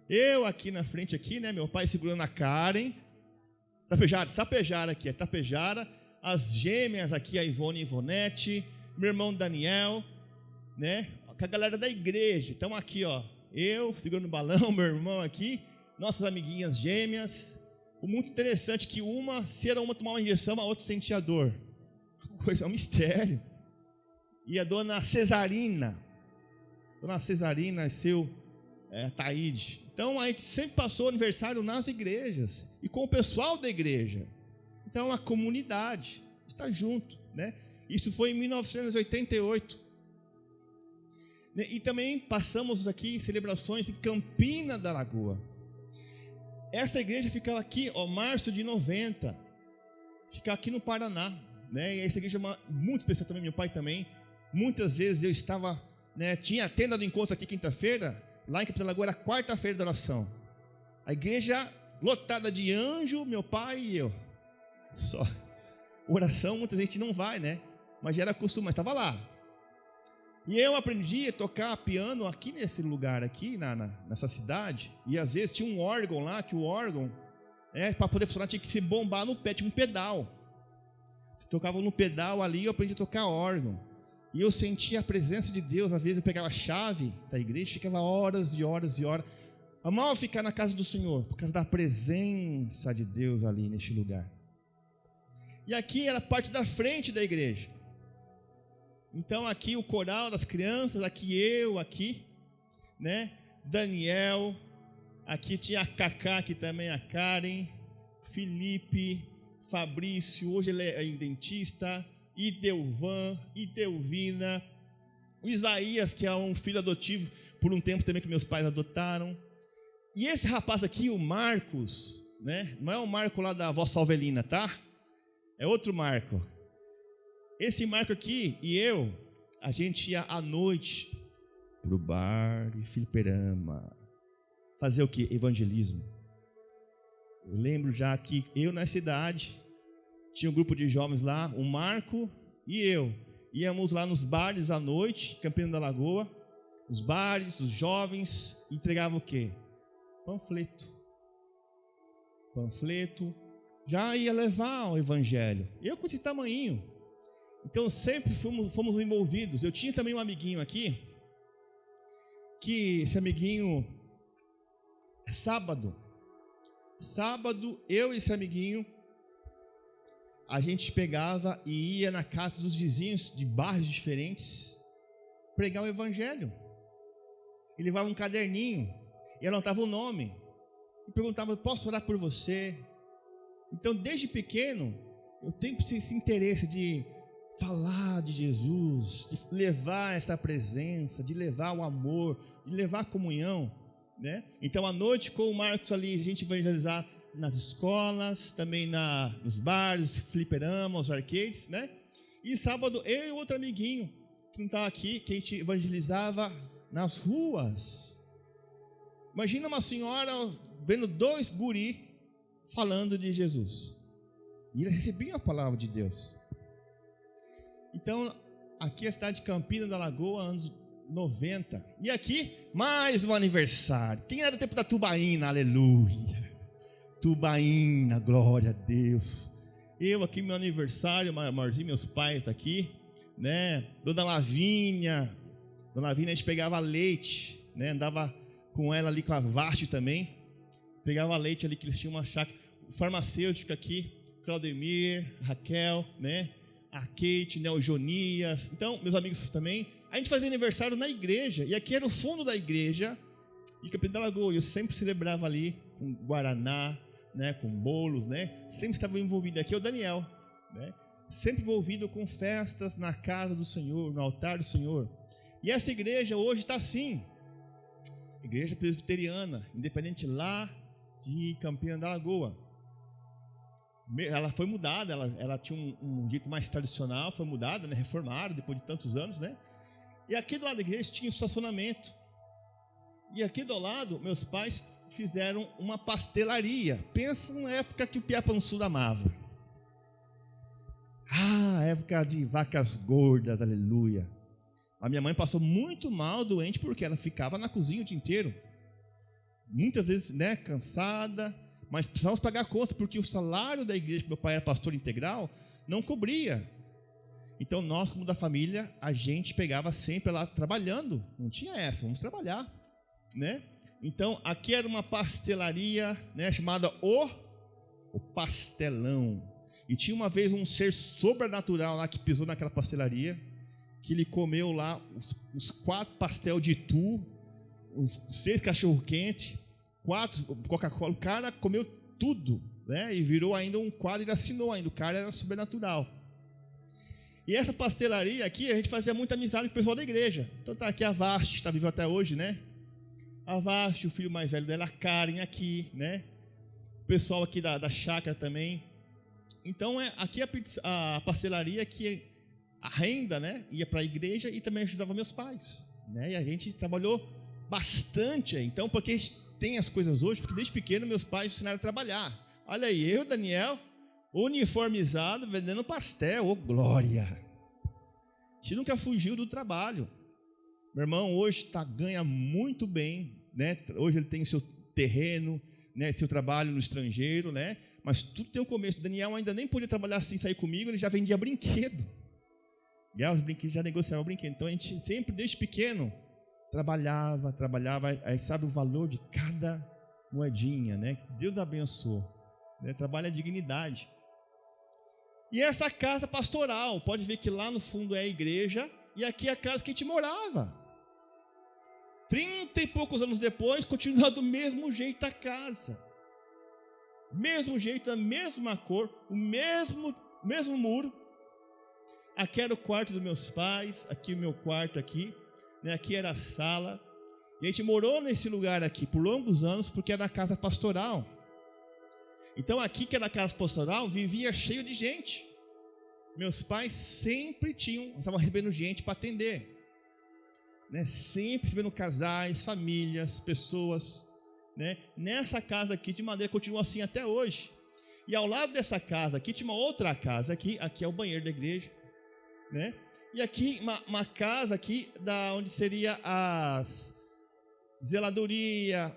Eu aqui na frente aqui, né, meu pai segurando a Karen, Tapejara aqui, é Tapejara, as gêmeas aqui, a Ivone e Ivonete, meu irmão Daniel, né, com a galera da igreja. Então aqui, ó, eu segurando o balão, meu irmão aqui, nossas amiguinhas gêmeas. Muito interessante que se era uma tomar uma injeção, a outra sentia a dor. Coisa, é um mistério. E a dona Cesarina nasceu Taíde. Então a gente sempre passou o aniversário nas igrejas e com o pessoal da igreja. Então a comunidade está junto, né? Isso foi em 1988. E também passamos aqui celebrações em Campina da Lagoa. Essa igreja ficava aqui, ó, março de 90. Fica aqui no Paraná, né? E essa igreja é muito especial também, meu pai também. Muitas vezes eu estava, né, tinha a tenda do encontro aqui quinta-feira, lá em Campina da Lagoa era quarta-feira da oração. A igreja lotada de anjo, meu pai e eu. Só oração, muita gente não vai, né? Mas já era costume, mas estava lá. E eu aprendi a tocar piano aqui nesse lugar aqui, nessa cidade. E às vezes tinha um órgão lá, que o órgão, para poder funcionar, tinha que se bombar no pé, tinha um pedal. Você tocava no pedal ali, eu aprendi a tocar órgão. E eu sentia a presença de Deus. Às vezes eu pegava a chave da igreja, ficava horas e horas e horas. Amava ficar na casa do Senhor, por causa da presença de Deus ali neste lugar. E aqui era parte da frente da igreja. Então aqui o coral das crianças, aqui, né? Daniel, aqui tinha a Cacá, aqui também a Karen, Felipe, Fabrício, hoje ele é dentista, Idelvan, Idelvina, o Isaías, que é um filho adotivo, por um tempo também que meus pais adotaram. E esse rapaz aqui, o Marcos, né? Não é o Marco lá da Vossa Salvelina, tá? É outro Marco. Esse Marco aqui e eu, a gente ia à noite pro bar de fliperama. Fazer o quê? Evangelismo. Eu lembro já que eu na cidade, tinha um grupo de jovens lá, o Marco e eu. Íamos lá nos bares à noite, Campina da Lagoa. Os bares, os jovens, entregavam o quê? Panfleto. Já ia levar o evangelho. Eu com esse tamanhinho. Então sempre fomos envolvidos. Eu tinha também um amiguinho aqui, que esse amiguinho, sábado, eu e esse amiguinho, a gente pegava e ia na casa dos vizinhos de bairros diferentes pregar o evangelho. Ele levava um caderninho e anotava o nome. e perguntava, posso orar por você? Então, desde pequeno, eu tenho esse interesse de falar de Jesus, de levar essa presença, de levar o amor, de levar a comunhão, né? Então, à noite, com o Marcos ali, a gente vai evangelizar nas escolas, também nos bares, fliperama, os arcades, né? E sábado, eu e outro amiguinho, que não estava aqui, que a gente evangelizava nas ruas. Imagina uma senhora vendo 2 guri falando de Jesus. E eles recebiam a palavra de Deus. Então, aqui é a cidade de Campina da Lagoa, anos 90. E aqui, mais um aniversário. Quem era do tempo da tubaína? Aleluia. Tubaína, glória a Deus. Eu aqui, meu aniversário, amorzinho, meus pais aqui, né? Dona Lavínia, a gente pegava leite, né? Andava com ela ali, com a Vasti também. Pegava leite ali, que eles tinham uma chácara. O farmacêutico aqui, Claudemir, Raquel, né? A Kate, né? O Jonias. Então, meus amigos também. A gente fazia aniversário na igreja. E aqui era o fundo da igreja, de Campina da Lagoa. Eu sempre celebrava ali com guaraná, né? Com bolos, né? Sempre estava envolvido. Aqui é o Daniel, né? Sempre envolvido com festas na casa do Senhor, no altar do Senhor. E essa igreja hoje está assim. Igreja presbiteriana, independente lá de Campina da Lagoa. Ela foi mudada, ela tinha um jeito mais tradicional, foi mudada, né, reformada depois de tantos anos, né? E aqui do lado da igreja tinha um estacionamento. E aqui do lado, meus pais fizeram uma pastelaria. Pensa na época que o Piapançudo amava. Época de vacas gordas, aleluia. A minha mãe passou muito mal, doente, porque ela ficava na cozinha o dia inteiro. Muitas vezes, né, cansada, mas precisávamos pagar a conta, porque o salário da igreja, que meu pai era pastor integral, não cobria. Então nós, como da família, a gente pegava sempre lá trabalhando. Não tinha essa, vamos trabalhar, né? Então aqui era uma pastelaria, né, chamada o Pastelão. E tinha uma vez um ser sobrenatural lá que pisou naquela pastelaria, que ele comeu lá os 4 pastel de tu, os 6 cachorro-quente, 4 Coca-Cola. O cara comeu tudo, né? E virou ainda um quadro, ele assinou ainda. O cara era sobrenatural. E essa pastelaria aqui, a gente fazia muita amizade com o pessoal da igreja. Então tá aqui a Vasti, está viva até hoje, né? A Vasti, o filho mais velho dela, a Karen aqui, né? O pessoal aqui da chácara também. Então aqui a pastelaria que a renda, né, ia para a igreja e também ajudava meus pais, né? E a gente trabalhou bastante. Então, porque a gente tem as coisas hoje, porque desde pequeno meus pais ensinaram a trabalhar. Olha aí, eu, Daniel, uniformizado, vendendo pastel, ô glória. A gente nunca fugiu do trabalho. Meu irmão hoje ganha muito bem, né? Hoje ele tem seu terreno, né, seu trabalho no estrangeiro, né? Mas tudo tem um começo. Daniel ainda nem podia trabalhar assim, sair comigo, ele já vendia brinquedo. E os brinquedos já negociava o brinquedo. Então a gente sempre, desde pequeno, trabalhava, aí sabe o valor de cada moedinha, né? Deus abençoou, né? Trabalho é dignidade. E essa casa pastoral, pode ver que lá no fundo é a igreja, e aqui é a casa que a gente morava. 30 e poucos anos depois, continua do mesmo jeito a casa. Mesmo jeito, a mesma cor, o mesmo muro. Aqui era o quarto dos meus pais, aqui o meu quarto aqui, né? Aqui era a sala. E a gente morou nesse lugar aqui por longos anos, porque era a casa pastoral. Então aqui que era a casa pastoral, vivia cheio de gente. Meus pais sempre estavam recebendo gente para atender, né? Sempre recebendo casais, famílias, pessoas, né? Nessa casa aqui de madeira continua assim até hoje. E ao lado dessa casa aqui tinha uma outra casa aqui é o banheiro da igreja, né? E aqui uma casa aqui onde seria as zeladoria,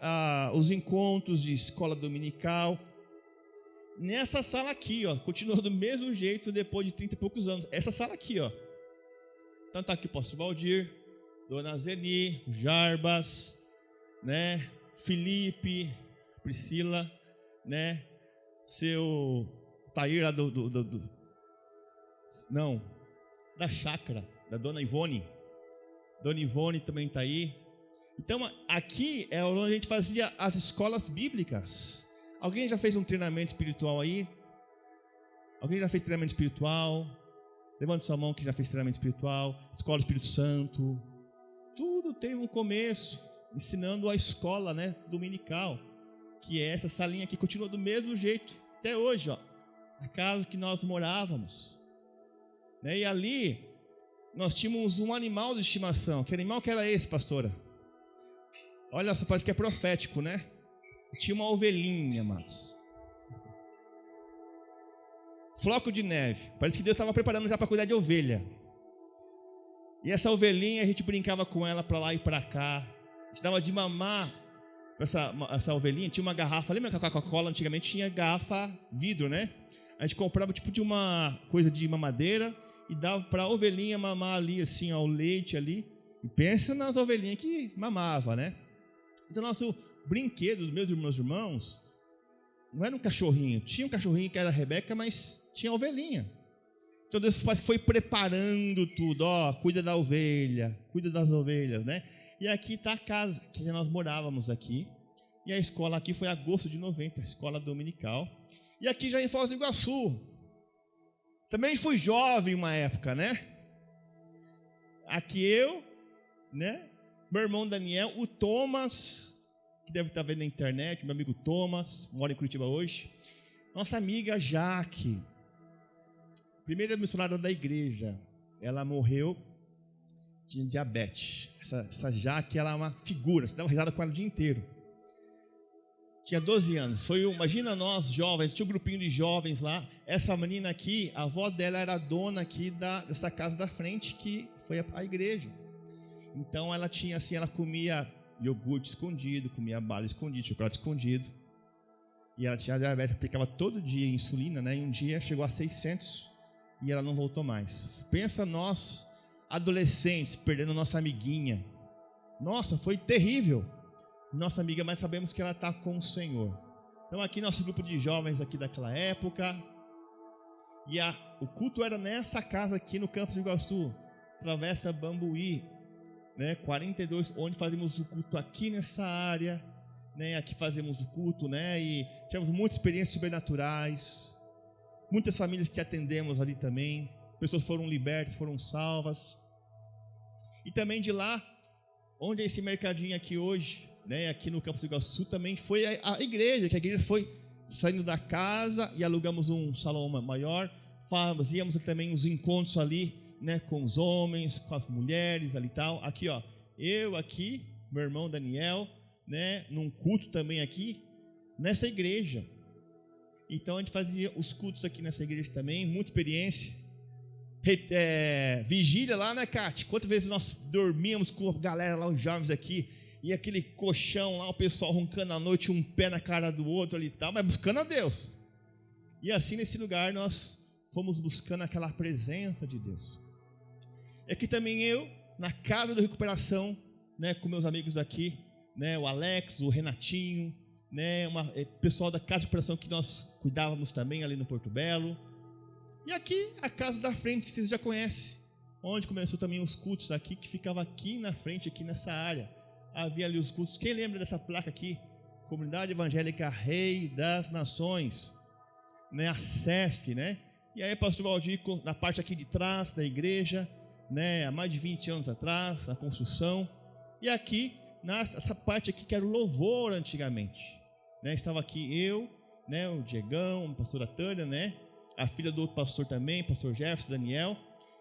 os encontros de escola dominical. Nessa sala aqui, ó, continua do mesmo jeito depois de 30 e poucos anos. Essa sala aqui, ó. Então tá aqui o pastor Valdir, Dona Zeni, Jarbas, né? Felipe, Priscila, né? Seu Tair lá da chácara, da Dona Ivone. Dona Ivone também está aí. Então, aqui é onde a gente fazia as escolas bíblicas. Alguém já fez um treinamento espiritual aí? Alguém já fez treinamento espiritual? Levante sua mão que já fez treinamento espiritual. Escola do Espírito Santo. Tudo teve um começo, ensinando a escola, né, dominical, que é essa salinha aqui, continua do mesmo jeito até hoje, ó, a casa que nós morávamos, né? E ali nós tínhamos um animal de estimação. Que animal que era esse, pastora? Olha só, parece que é profético, né? Tinha uma ovelhinha, amados. Floco de neve. Parece que Deus estava preparando já para cuidar de ovelha. E essa ovelhinha, a gente brincava com ela para lá e para cá. A gente dava de mamar para essa ovelhinha. Tinha uma garrafa. Lembra que a Coca-Cola antigamente tinha garrafa vidro, né? A gente comprava tipo de uma coisa de mamadeira e dava para a ovelhinha mamar ali, assim, ó, o leite ali. E pensa nas ovelhinhas que mamava, né? Então, nosso brinquedo dos meus irmãos não era um cachorrinho. Tinha um cachorrinho que era a Rebeca, mas tinha ovelhinha. Então Deus foi preparando tudo. Ó, cuida da ovelha, cuida das ovelhas, né? E aqui está a casa que nós morávamos aqui. E a escola aqui foi agosto de 90, a escola dominical. E aqui já em Foz do Iguaçu. Também fui jovem uma época, né? Aqui eu, né? Meu irmão Daniel, o Thomas, que deve estar vendo na internet, meu amigo Thomas, mora em Curitiba hoje. Nossa amiga Jaque, primeira missionária da igreja, ela morreu de diabetes. Essa Jaque, ela é uma figura, você dava risada com ela o dia inteiro. Tinha 12 anos, imagina nós jovens, tinha um grupinho de jovens lá. Essa menina aqui, a avó dela era a dona aqui dessa casa da frente, que foi a igreja. Então ela tinha assim, ela comia iogurte escondido, comia bala escondido, chocolate escondido. E ela tinha diabetes, aplicava todo dia insulina, né? E um dia chegou a 600 e ela não voltou mais. Pensa nós, adolescentes, perdendo nossa amiguinha. Nossa, foi terrível. Nossa amiga, mas sabemos que ela está com o Senhor. Então aqui nosso grupo de jovens aqui daquela época. E o culto era nessa casa aqui no Campos do Iguaçu, Travessa Bambuí, né, 42, onde fazemos o culto aqui nessa área, né, aqui fazemos o culto, né, e tivemos muitas experiências sobrenaturais, muitas famílias que atendemos ali também, pessoas foram libertas, foram salvas, e também de lá, onde é esse mercadinho aqui hoje, né, aqui no Campos do Iguaçu, também foi a igreja, que a igreja foi saindo da casa e alugamos um salão maior, fazíamos também os encontros ali, né, com os homens, com as mulheres ali e tal. Aqui, ó, eu aqui, meu irmão Daniel, né, num culto também aqui, nessa igreja. Então a gente fazia os cultos aqui nessa igreja também, muita experiência. Vigília lá, né, Cátia? Quantas vezes nós dormíamos com a galera lá, os jovens aqui, e aquele colchão lá, o pessoal roncando à noite, um pé na cara do outro ali e tal, mas buscando a Deus. E assim nesse lugar nós fomos buscando aquela presença de Deus. E aqui também eu, na casa da recuperação, né, com meus amigos aqui, né, o Alex, o Renatinho, né, pessoal da casa de recuperação que nós cuidávamos também ali no Porto Belo. E aqui a casa da frente, que vocês já conhecem, onde começou também os cultos aqui, que ficava aqui na frente, aqui nessa área. Havia ali os cultos. Quem lembra dessa placa aqui? Comunidade Evangélica Rei das Nações, né, a CEF, né? E aí pastor Valdir, na parte aqui de trás da igreja, né, há mais de 20 anos atrás, a construção. E aqui, essa parte aqui que era o louvor antigamente, né, estava aqui eu, né, o Diegão, a pastora Tânia, né, a filha do outro pastor também, pastor Jefferson, Daniel.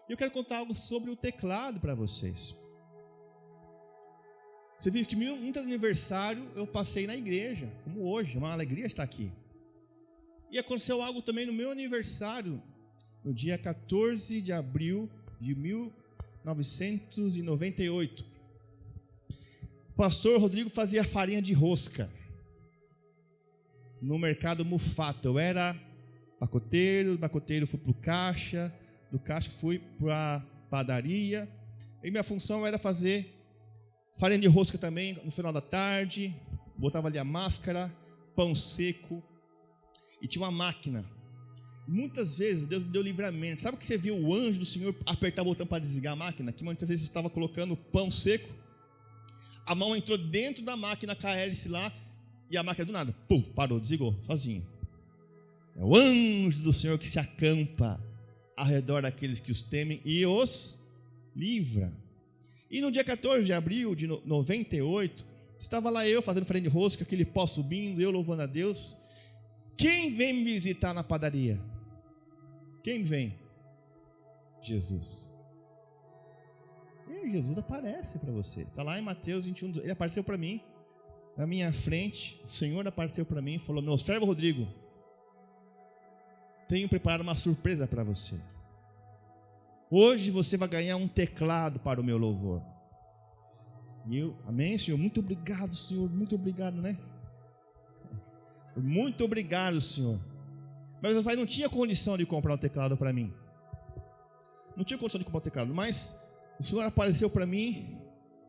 E eu quero contar algo sobre o teclado para vocês. Você viu que muito aniversário eu passei na igreja, como hoje, uma alegria estar aqui. E aconteceu algo também no meu aniversário, no dia 14 de abril de 1998. O pastor Rodrigo fazia farinha de rosca no mercado Mufato. Eu era pacoteiro, do pacoteiro fui para o caixa, do caixa fui para a padaria. E minha função era fazer farinha de rosca também no final da tarde. Botava ali a máscara, pão seco. E tinha uma máquina. Muitas vezes Deus me deu livramento. Sabe que você viu o anjo do Senhor apertar o botão para desligar a máquina? Que muitas vezes eu estava colocando pão seco. A mão entrou dentro da máquina com a hélice lá, e a máquina do nada, puf, parou, desligou, sozinho. É o anjo do Senhor que se acampa ao redor daqueles que os temem e os livra. E no dia 14 de abril de 98, estava lá eu fazendo frente de rosca, aquele pó subindo, eu louvando a Deus. Quem vem me visitar na padaria? Quem vem? Jesus. E Jesus aparece para você. Está lá em Mateus 21, ele apareceu para mim, na minha frente. O Senhor apareceu para mim e falou: meu servo Rodrigo, tenho preparado uma surpresa para você. Hoje você vai ganhar um teclado para o meu louvor. E eu, amém, Senhor? Muito obrigado, Senhor. Muito obrigado, né? Muito obrigado, Senhor. Mas meu pai não tinha condição de comprar um teclado para mim. Não tinha condição de comprar um teclado. Mas o Senhor apareceu para mim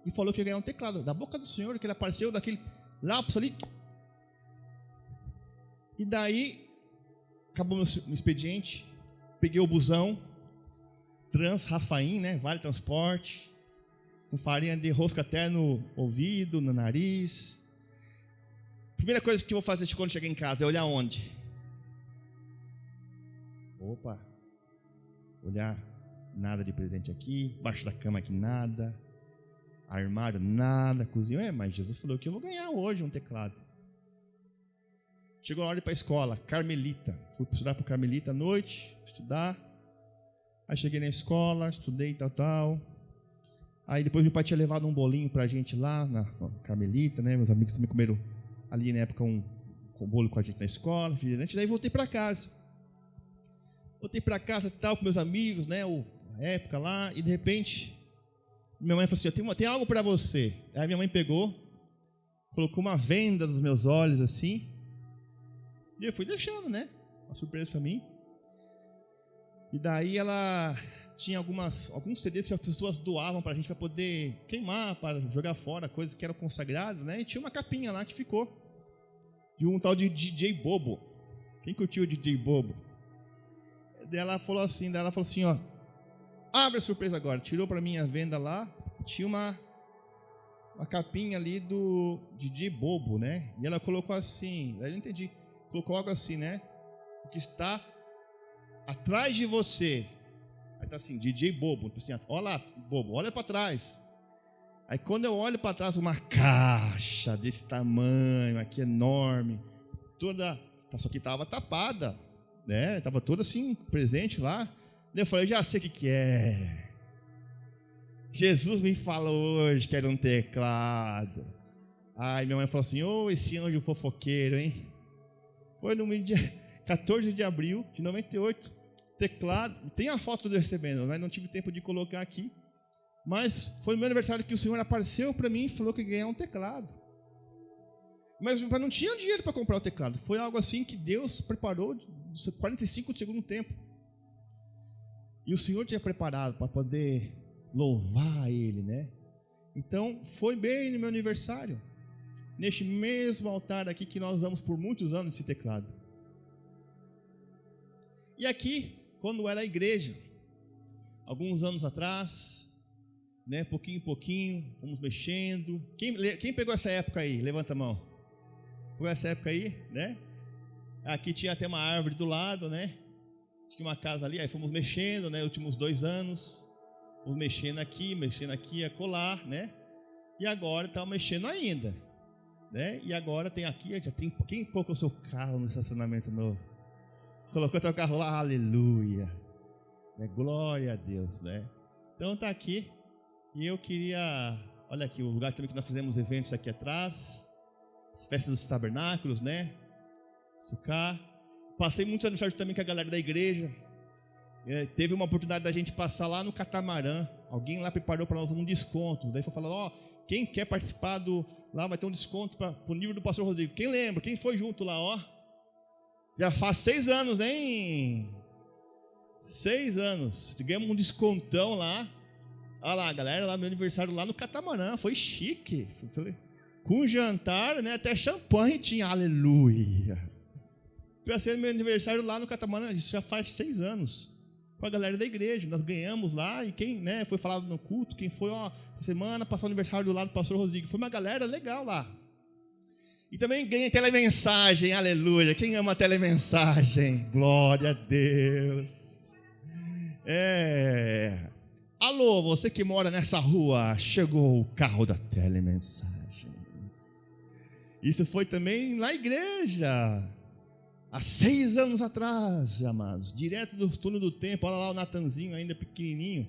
e falou que ia ganhar um teclado. Da boca do Senhor, que ele apareceu daquele lápis ali. E daí, acabou meu expediente. Peguei o busão Trans-Rafaim, né? Vale Transporte, com farinha de rosca até no ouvido, no nariz. Primeira coisa que eu vou fazer quando chegar em casa é olhar onde? Opa, olhar, nada de presente aqui, embaixo da cama aqui nada, armário nada, cozinha, mas Jesus falou que eu vou ganhar hoje um teclado. Chegou a hora de ir para a escola, Carmelita, fui estudar para o Carmelita à noite, estudar. Aí cheguei na escola, estudei tal. Aí depois meu pai tinha levado um bolinho pra gente lá na Carmelita, né? Meus amigos também comeram ali na época um bolo com a gente na escola, refrigerante. Daí voltei pra casa. Voltei pra casa tal, com meus amigos, né? A época lá, e de repente minha mãe falou assim: tem algo pra você. Aí minha mãe pegou, colocou uma venda nos meus olhos assim, e eu fui deixando, né? Uma surpresa pra mim. E daí ela tinha alguns CDs que as pessoas doavam para a gente para poder queimar, para jogar fora, coisas que eram consagradas, né? E tinha uma capinha lá que ficou, de um tal de DJ Bobo. Quem curtiu o DJ Bobo? Daí ela falou assim, ó, abre a surpresa agora. Tirou para mim a venda lá, tinha uma capinha ali do DJ Bobo, né? E ela colocou assim, daí eu não entendi, colocou algo assim, né? O que está atrás de você. Aí tá assim, DJ Bobo, assim, olha lá, Bobo, olha para trás. Aí quando eu olho para trás, uma caixa desse tamanho, aqui enorme, toda, só que estava tapada, né? Estava toda assim, presente lá. Daí eu falei: já sei o que é. Jesus me falou hoje que era um teclado. Aí minha mãe falou assim: esse anjo fofoqueiro, hein? Foi no dia 14 de abril de 98, teclado, tem a foto do recebendo, mas não tive tempo de colocar aqui, mas foi no meu aniversário que o Senhor apareceu para mim e falou que ia ganhar um teclado, mas não tinha dinheiro para comprar o teclado, foi algo assim que Deus preparou, 45 do segundo tempo, e o Senhor tinha preparado para poder louvar Ele, né? Então foi bem no meu aniversário, neste mesmo altar aqui que nós usamos por muitos anos esse teclado. E aqui, quando era a igreja, alguns anos atrás, né, pouquinho em pouquinho, fomos mexendo. Quem pegou essa época aí? Levanta a mão. Pegou essa época aí, né? Aqui tinha até uma árvore do lado, né? Tinha uma casa ali, aí fomos mexendo, né? Últimos 2 anos, fomos mexendo aqui, a colar, né? E agora está mexendo ainda, né? E agora tem aqui, já tem. Quem colocou seu carro no estacionamento novo? Colocou teu carro lá, aleluia, né? Glória a Deus, né? Então tá aqui, e eu queria, olha aqui, o lugar também que nós fizemos eventos aqui atrás, as festas dos tabernáculos, né? Sucá. Passei muitos aniversários também com a galera da igreja. Teve uma oportunidade da gente passar lá no catamarã. Alguém lá preparou para nós um desconto. Daí foi falando: quem quer participar lá vai ter um desconto para o nível do pastor Rodrigo. Quem lembra? Quem foi junto lá, ó? Já faz 6 anos, hein? 6 anos. Ganhamos um descontão lá. Olha lá, galera, lá meu aniversário lá no catamarã. Foi chique. Com jantar, né? Até champanhe tinha. Aleluia. Passei meu aniversário lá no catamarã. Isso já faz 6 anos. com a galera da igreja. Nós ganhamos lá, e quem, né, foi falado no culto, quem foi, semana, passou o aniversário do lado do pastor Rodrigo, foi uma galera legal lá. E também ganhei telemensagem, aleluia. Quem ama telemensagem? Glória a Deus. Alô, você que mora nessa rua, chegou o carro da telemensagem. Isso foi também na igreja, há 6 anos atrás, amados, direto do túnel do tempo. Olha lá o Natanzinho ainda pequenininho,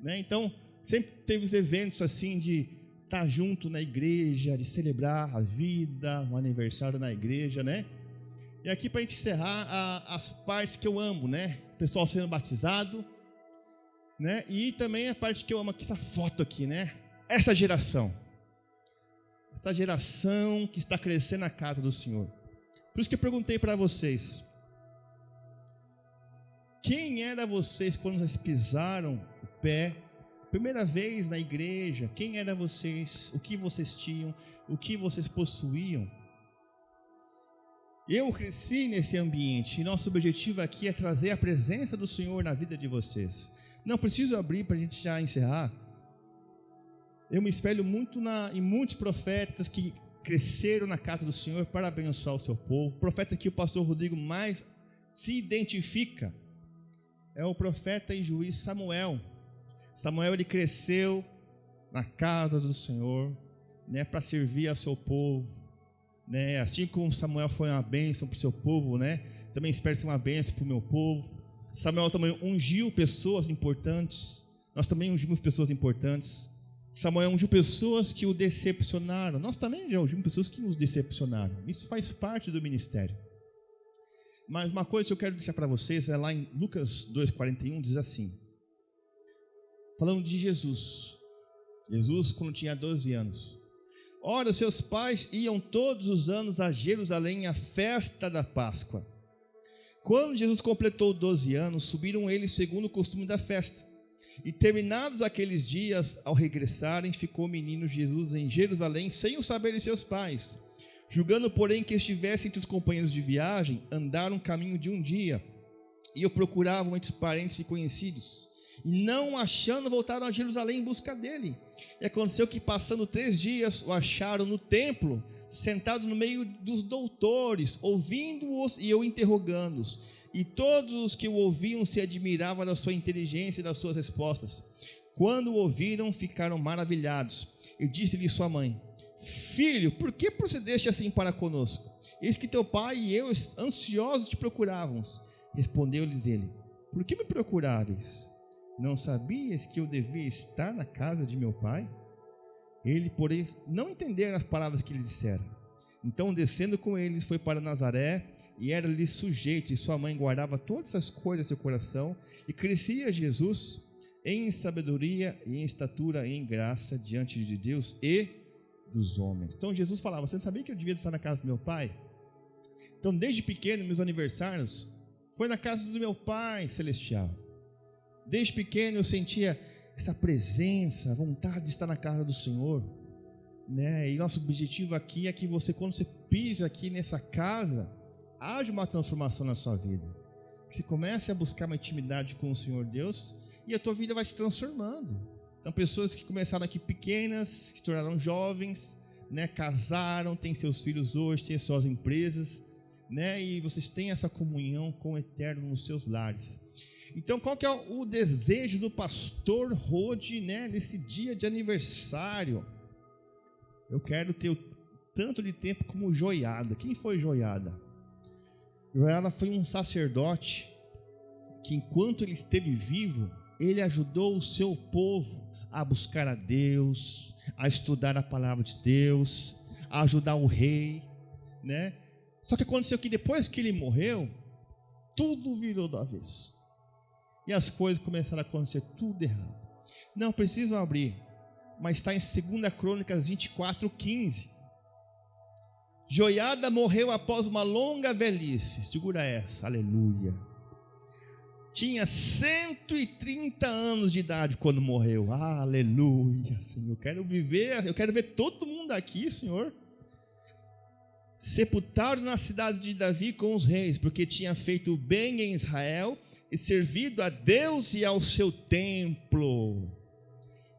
né? Então, sempre teve os eventos assim de estar junto na igreja, de celebrar a vida, o aniversário na igreja, né? E aqui para a gente encerrar as partes que eu amo, né? O pessoal sendo batizado, né? E também a parte que eu amo aqui, essa foto aqui, né? Essa geração que está crescendo na casa do Senhor. Por isso que eu perguntei para vocês: quem era vocês quando vocês pisaram o pé, primeira vez na igreja? Quem era vocês? O que vocês tinham? O que vocês possuíam? Eu cresci nesse ambiente, e nosso objetivo aqui é trazer a presença do Senhor na vida de vocês. Não preciso abrir para a gente já encerrar. Eu me espelho muito em muitos profetas que cresceram na casa do Senhor para abençoar o seu povo. O profeta que o pastor Rodrigo mais se identifica é o profeta e juiz Samuel. Samuel, ele cresceu na casa do Senhor, né, para servir ao seu povo, né? Assim como Samuel foi uma bênção para o seu povo, né? Também espero ser uma bênção para o meu povo. Samuel também ungiu pessoas importantes. Nós também ungimos pessoas importantes. Samuel ungiu pessoas que o decepcionaram. Nós também já ungimos pessoas que nos decepcionaram. Isso faz parte do ministério. Mas uma coisa que eu quero deixar para vocês é lá em Lucas 2,41, diz assim, falando de Jesus. Jesus quando tinha 12 anos. Ora, seus pais iam todos os anos a Jerusalém à festa da Páscoa. Quando Jesus completou 12 anos, subiram eles segundo o costume da festa. E terminados aqueles dias, ao regressarem, ficou o menino Jesus em Jerusalém, sem o saberem seus pais. Julgando, porém, que estivesse entre os companheiros de viagem, andaram um caminho de um dia, e o procuravam entre os parentes e conhecidos. E não achando, voltaram a Jerusalém em busca dele. E aconteceu que, passando 3 dias, o acharam no templo, sentado no meio dos doutores, ouvindo-os e eu interrogando-os. E todos os que o ouviam se admiravam da sua inteligência e das suas respostas. Quando o ouviram, ficaram maravilhados. E disse-lhe sua mãe: Filho, por que procedeste assim para conosco? Eis que teu pai e eu ansiosos te procurávamos. Respondeu-lhes ele: Por que me procuráveis? Não sabias que eu devia estar na casa de meu pai? Ele, porém, não entenderam as palavras que lhe disseram. Então, descendo com eles, foi para Nazaré, e era-lhe sujeito, e sua mãe guardava todas essas coisas em seu coração, e crescia Jesus em sabedoria e em estatura e em graça diante de Deus e dos homens. Então Jesus falava: você não sabia que eu devia estar na casa do meu pai? Então, desde pequeno, meus aniversários foi na casa do meu pai celestial. Desde pequeno eu sentia essa presença, a vontade de estar na casa do Senhor, né? E nosso objetivo aqui é que você, quando você pisa aqui nessa casa, haja uma transformação na sua vida, que você comece a buscar uma intimidade com o Senhor Deus, e a tua vida vai se transformando. Então, pessoas que começaram aqui pequenas, que se tornaram jovens, né? Casaram, têm seus filhos hoje, têm suas empresas, né? E vocês têm essa comunhão com o Eterno nos seus lares. Então, qual que é o desejo do pastor Rode, né, nesse dia de aniversário? Eu quero ter tanto de tempo como Joiada. Quem foi Joiada? Joiada foi um sacerdote que, enquanto ele esteve vivo, ele ajudou o seu povo a buscar a Deus, a estudar a palavra de Deus, a ajudar o rei, né? Só que aconteceu que depois que ele morreu, tudo virou do avesso. E as coisas começaram a acontecer tudo errado. Não precisam abrir, mas está em 2 Crônicas 24:15. Joiada morreu após uma longa velhice. Segura essa, aleluia. Tinha 130 anos de idade quando morreu. Aleluia, Senhor. Eu quero ver todo mundo aqui, Senhor. Sepultado na cidade de Davi com os reis, porque tinha feito bem em Israel e servido a Deus e ao seu templo.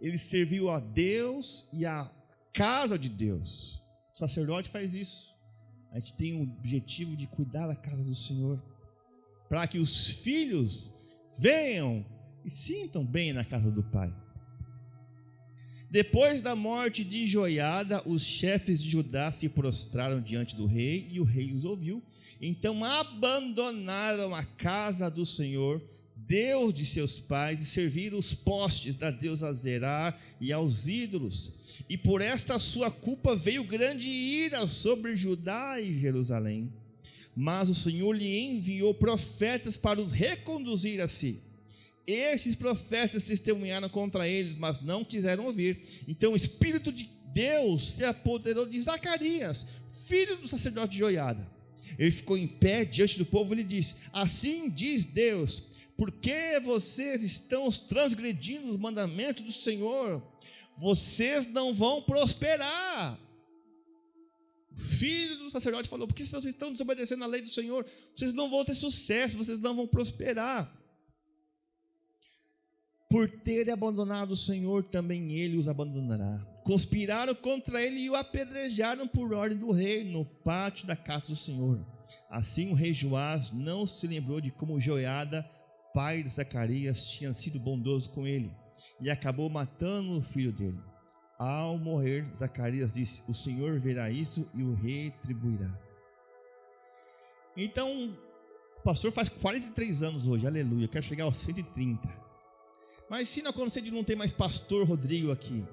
Ele serviu a Deus e à casa de Deus. O sacerdote faz isso. A gente tem o objetivo de cuidar da casa do Senhor, para que os filhos venham e sintam bem na casa do Pai. Depois da morte de Joiada, os chefes de Judá se prostraram diante do rei, e o rei os ouviu. Então abandonaram a casa do Senhor, Deus de seus pais, e serviram os postes da deusa Azerá e aos ídolos. E por esta sua culpa veio grande ira sobre Judá e Jerusalém. Mas o Senhor lhe enviou profetas para os reconduzir a si. Estes profetas testemunharam contra eles, mas não quiseram ouvir. Então o Espírito de Deus se apoderou de Zacarias, filho do sacerdote Joiada. Ele ficou em pé diante do povo e lhe disse: assim diz Deus, por que vocês estão transgredindo os mandamentos do Senhor? Vocês não vão prosperar. O filho do sacerdote falou: por que vocês estão desobedecendo a lei do Senhor? Vocês não vão ter sucesso, vocês não vão prosperar. Por ter abandonado o Senhor, também ele os abandonará. Conspiraram contra ele e o apedrejaram por ordem do rei no pátio da casa do Senhor. Assim o rei Joás não se lembrou de como Joiada, pai de Zacarias, tinha sido bondoso com ele, e acabou matando o filho dele. Ao morrer, Zacarias disse: o Senhor verá isso e o retribuirá. Então, o pastor faz 43 anos hoje, aleluia, eu quero chegar aos 130. Mas se não acontecer de não ter mais pastor Rodrigo aqui,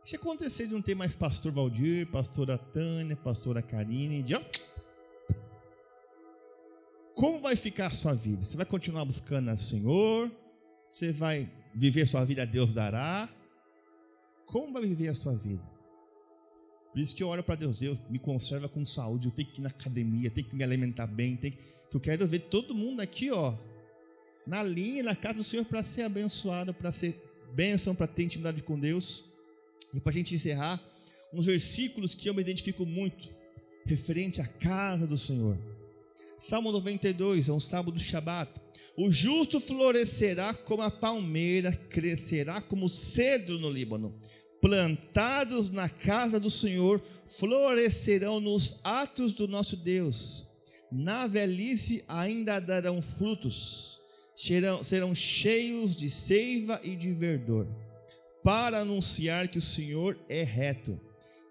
se acontecer de não ter mais pastor Valdir, pastora Tânia, pastora Karine, como vai ficar a sua vida? Você vai continuar buscando o Senhor? Você vai viver sua vida, Deus dará? Como vai viver a sua vida? Por isso que eu oro para Deus: Deus, me conserva com saúde, eu tenho que ir na academia, tenho que me alimentar bem, eu quero ver todo mundo aqui, na linha, na casa do Senhor, para ser abençoado, para ser bênção, para ter intimidade com Deus. E para a gente encerrar, uns versículos que eu me identifico muito, referente à casa do Senhor. Salmo 92, é um salmo do Shabat. O justo florescerá como a palmeira, crescerá como o cedro no Líbano. Plantados na casa do Senhor, florescerão nos atos do nosso Deus. Na velhice ainda darão frutos, serão cheios de seiva e de verdor, para anunciar que o Senhor é reto.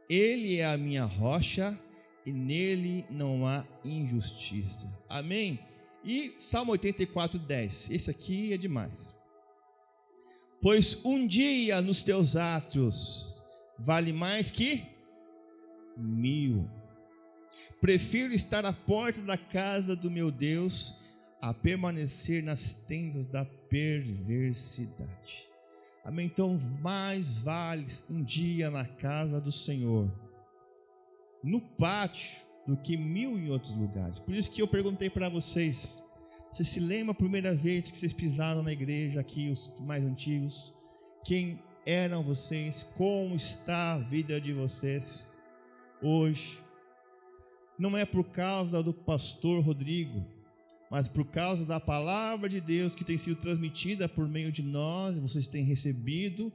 Ele é a minha rocha e nele não há injustiça. Amém? E Salmo 84, 10. Esse aqui é demais. Pois um dia nos teus átrios vale mais que 1000. Prefiro estar à porta da casa do meu Deus a permanecer nas tendas da perversidade. Amém? Então mais vale um dia na casa do Senhor, no pátio, do que 1000 em outros lugares. Por isso que eu perguntei para vocês: você se lembra a primeira vez que vocês pisaram na igreja aqui, os mais antigos? Quem eram vocês? Como está a vida de vocês hoje? Não é por causa do pastor Rodrigo, mas por causa da palavra de Deus que tem sido transmitida por meio de nós. Vocês têm recebido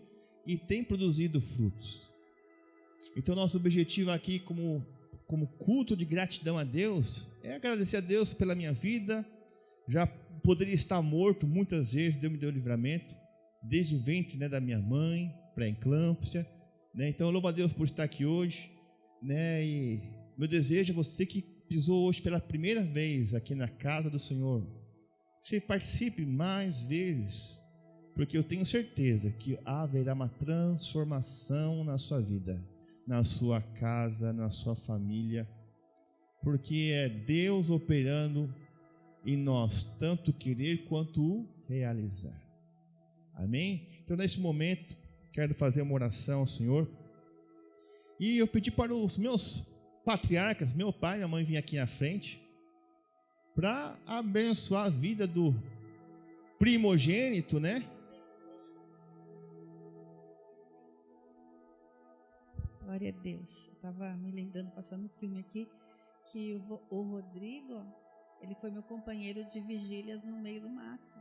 e têm produzido frutos. Então nosso objetivo aqui como culto de gratidão a Deus é agradecer a Deus pela minha vida. Já poderia estar morto muitas vezes, Deus me deu livramento, desde o ventre, da minha mãe, pré-eclâmpsia, Então eu louvo a Deus por estar aqui hoje, e meu desejo é você que pisou hoje pela primeira vez aqui na casa do Senhor, você participe mais vezes, porque eu tenho certeza que haverá uma transformação na sua vida, na sua casa, na sua família, porque é Deus operando em nós, tanto querer quanto o realizar. Amém? Então nesse momento quero fazer uma oração ao Senhor, e eu pedi para os meus patriarcas, meu pai e minha mãe, vir aqui na frente para abençoar a vida do primogênito, Glória a Deus. Eu estava me lembrando, passando um filme aqui, que o Rodrigo Ele foi meu companheiro de vigílias no meio do mato.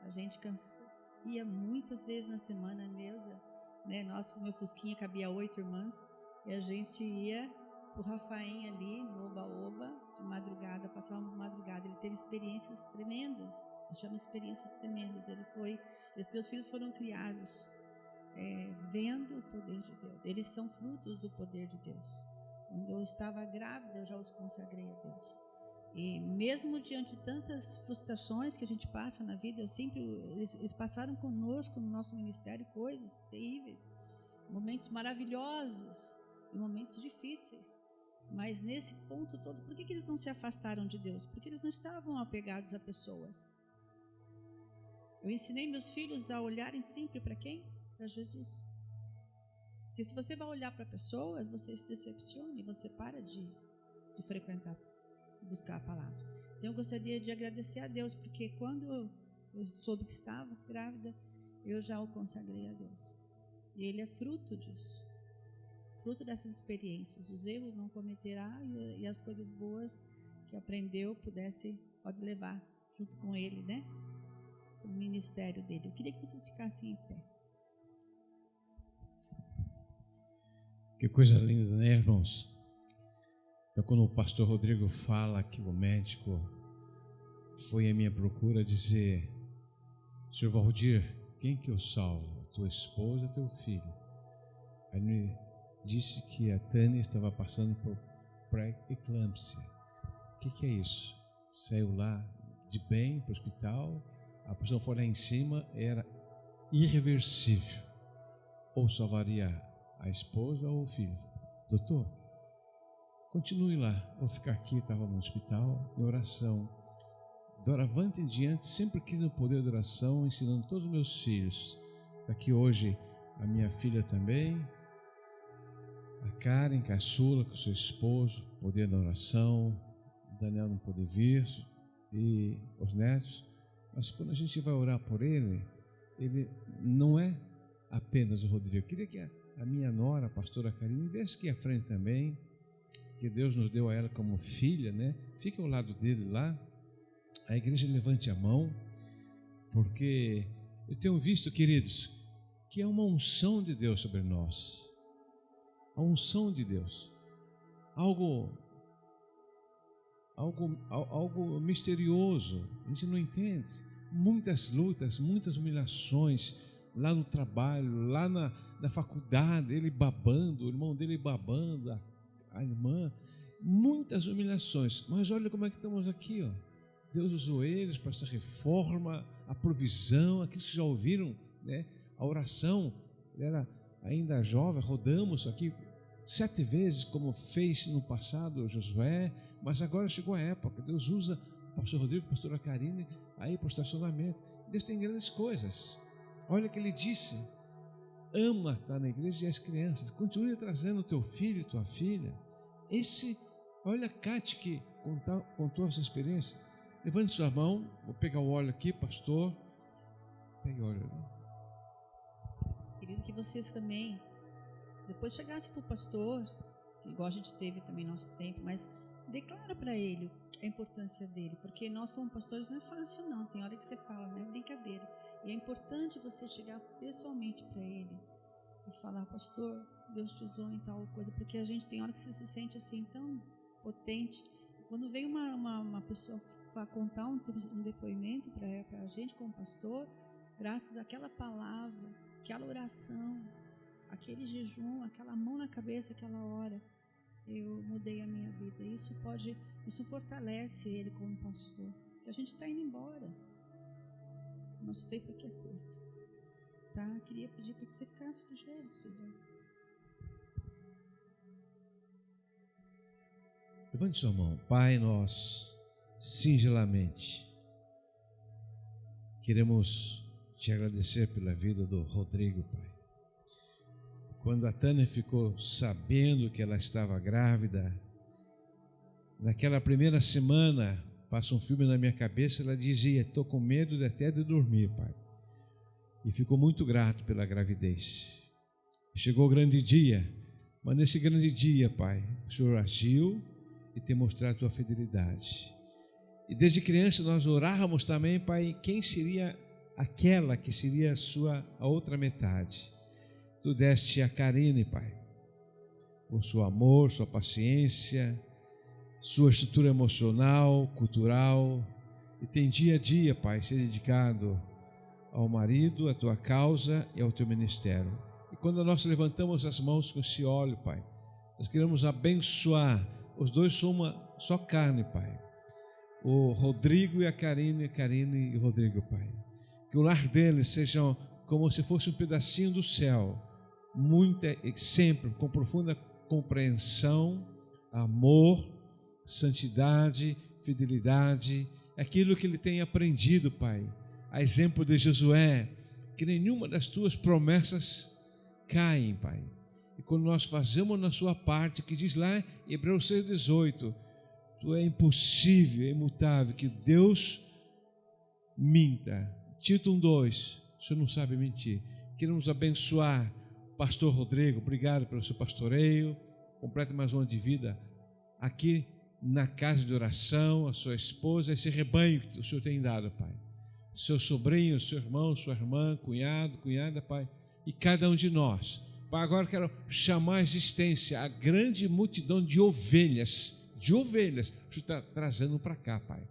A gente ia muitas vezes na semana, Neuza, né? Meu fusquinha cabia 8 irmãs, e a gente ia pro Rafaim ali, no Oba-Oba, de madrugada, passávamos madrugada. Ele teve experiências tremendas, eu chamo experiências tremendas. Meus filhos foram criados vendo o poder de Deus. Eles são frutos do poder de Deus. Quando eu estava grávida, eu já os consagrei a Deus. E mesmo diante de tantas frustrações que a gente passa na vida, eles passaram conosco no nosso ministério coisas terríveis, momentos maravilhosos e momentos difíceis. Mas nesse ponto todo, por que eles não se afastaram de Deus? Porque eles não estavam apegados a pessoas. Eu ensinei meus filhos a olharem sempre para quem? Para Jesus. Porque se você vai olhar para pessoas, você se decepciona e você para de frequentar, buscar a palavra. Então eu gostaria de agradecer a Deus, porque quando eu soube que estava grávida, eu já o consagrei a Deus. E ele é fruto disso, fruto dessas experiências. Os erros não cometerá, e as coisas boas que aprendeu pode levar junto com ele, né? O ministério dele. Eu queria que vocês ficassem em pé. Que coisa linda, né, irmãos? Então, quando o pastor Rodrigo fala que o médico foi à minha procura dizer: Senhor Valdir, quem que eu salvo? Tua esposa, teu filho? Aí ele me disse que a Tânia estava passando por pré-eclâmpsia. O que é isso? Saiu lá de bem para o hospital, a pessoa foi lá em cima, era irreversível. Ou salvaria a esposa ou o filho. Doutor, continue lá, vou ficar aqui. Estava no hospital, em oração. Doravante em diante, sempre querendo o poder da oração, ensinando todos os meus filhos. Aqui hoje a minha filha também, a Karen, caçula, com seu esposo, poder da oração. O Daniel não pôde vir, e os netos. Mas quando a gente vai orar por ele não é apenas o Rodrigo. Eu queria que a minha nora, a pastora Karine, viesse aqui à frente também, que Deus nos deu a ela como filha, né? Fique ao lado dele lá. A igreja levante a mão, porque eu tenho visto, queridos, que é uma unção de Deus sobre nós. A unção de Deus. Algo misterioso, a gente não entende. Muitas lutas, muitas humilhações, lá no trabalho, lá na faculdade, ele babando, o irmão dele babando, a irmã, muitas humilhações. Mas olha como é que estamos aqui, ó. Deus usou eles para essa reforma, a provisão. Aqueles que já ouviram, né, a oração, era ainda jovem, rodamos aqui 7 vezes, como fez no passado Josué, mas agora chegou a época. Deus usa o pastor Rodrigo, a pastora Karine, aí para o estacionamento. Deus tem grandes coisas. Olha o que ele disse: ama estar na igreja e as crianças. Continue trazendo o teu filho e tua filha. Olha a Cátia que contou essa experiência. Levante sua mão, vou pegar o óleo aqui, pastor. Pegue o óleo. Querido, que vocês também depois chegassem para o pastor, igual a gente teve também no nosso tempo, mas declara para ele a importância dele, porque nós como pastores não é fácil não, tem hora que você fala, não é brincadeira, e é importante você chegar pessoalmente para ele e falar: pastor, Deus te usou em tal coisa, porque a gente tem hora que você se sente assim tão potente. Quando vem uma pessoa para contar um depoimento para a gente como pastor, graças àquela palavra, aquela oração, aquele jejum, aquela mão na cabeça, aquela hora, eu mudei a minha vida. Isso fortalece ele como pastor, porque a gente está indo embora. Nosso tempo aqui é curto, tá? Queria pedir para que você ficasse de joelhos, filho. Levante sua mão. Pai, nós singelamente queremos te agradecer pela vida do Rodrigo, Pai. Quando a Tânia ficou sabendo que ela estava grávida, naquela primeira semana, passa um filme na minha cabeça, ela dizia: estou com medo até de dormir, Pai. E ficou muito grato pela gravidez. Chegou o grande dia, mas nesse grande dia, Pai, o Senhor agiu e tem mostrado a tua fidelidade. E desde criança nós orávamos também, Pai, quem seria aquela que seria a outra metade. Tu deste a Karine, Pai, com seu amor, sua paciência, sua estrutura emocional, cultural, e tem dia a dia, Pai, ser dedicado ao marido, à tua causa e ao teu ministério. E quando nós levantamos as mãos com esse óleo, Pai, nós queremos abençoar, os dois são uma só carne, Pai, o Rodrigo e a Karine e o Rodrigo, Pai, que o lar deles seja como se fosse um pedacinho do céu, sempre com profunda compreensão, amor, santidade, fidelidade, aquilo que ele tem aprendido, Pai, a exemplo de Josué, que nenhuma das tuas promessas caem, Pai. E quando nós fazemos na sua parte, que diz lá em Hebreus 6,18, tu é impossível, é imutável, que Deus minta. Tito 1,2, o Senhor não sabe mentir. Queremos abençoar o pastor Rodrigo, obrigado pelo seu pastoreio, complete mais um ano de vida aqui na casa de oração, a sua esposa, esse rebanho que o Senhor tem dado, Pai. Seu sobrinho, seu irmão, sua irmã, cunhado, cunhada, Pai, e cada um de nós. Pai, agora quero chamar à existência a grande multidão de ovelhas, o Senhor está trazendo para cá, Pai,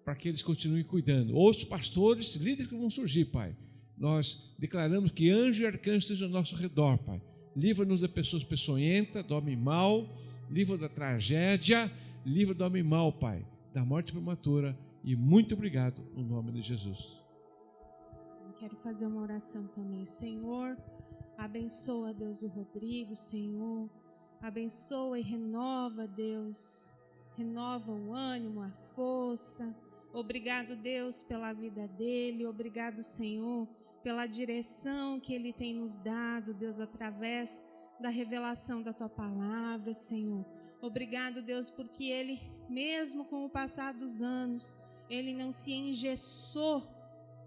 para que eles continuem cuidando. Os pastores, líderes que vão surgir, Pai, nós declaramos que anjo e arcanjo estejam ao nosso redor, Pai. Livra-nos da pessoa peçonhenta, do homem mau, livra da tragédia, livra do homem mau, Pai, da morte prematura, e muito obrigado no nome de Jesus. Quero fazer uma oração também. Senhor, abençoa, Deus, o Rodrigo, Senhor, abençoa e renova, Deus, renova o ânimo, a força. Obrigado, Deus, pela vida dele, obrigado, Senhor, pela direção que ele tem nos dado, Deus, através da revelação da tua palavra, Senhor. Obrigado, Deus, porque ele, mesmo com o passar dos anos, ele não se engessou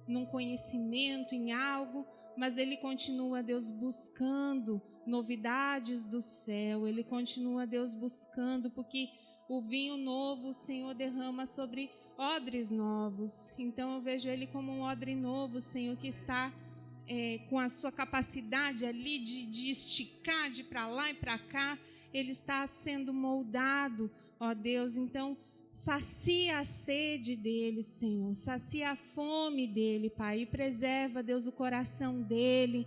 num conhecimento, em algo, mas ele continua, Deus, buscando novidades do céu, ele continua, Deus, buscando, porque o vinho novo o Senhor derrama sobre odres novos. Então eu vejo ele como um odre novo, Senhor, que está com a sua capacidade ali de esticar, de ir para lá e para cá, ele está sendo moldado, ó Deus. Então sacia a sede dele, Senhor, sacia a fome dele, Pai, e preserva, Deus, o coração dele,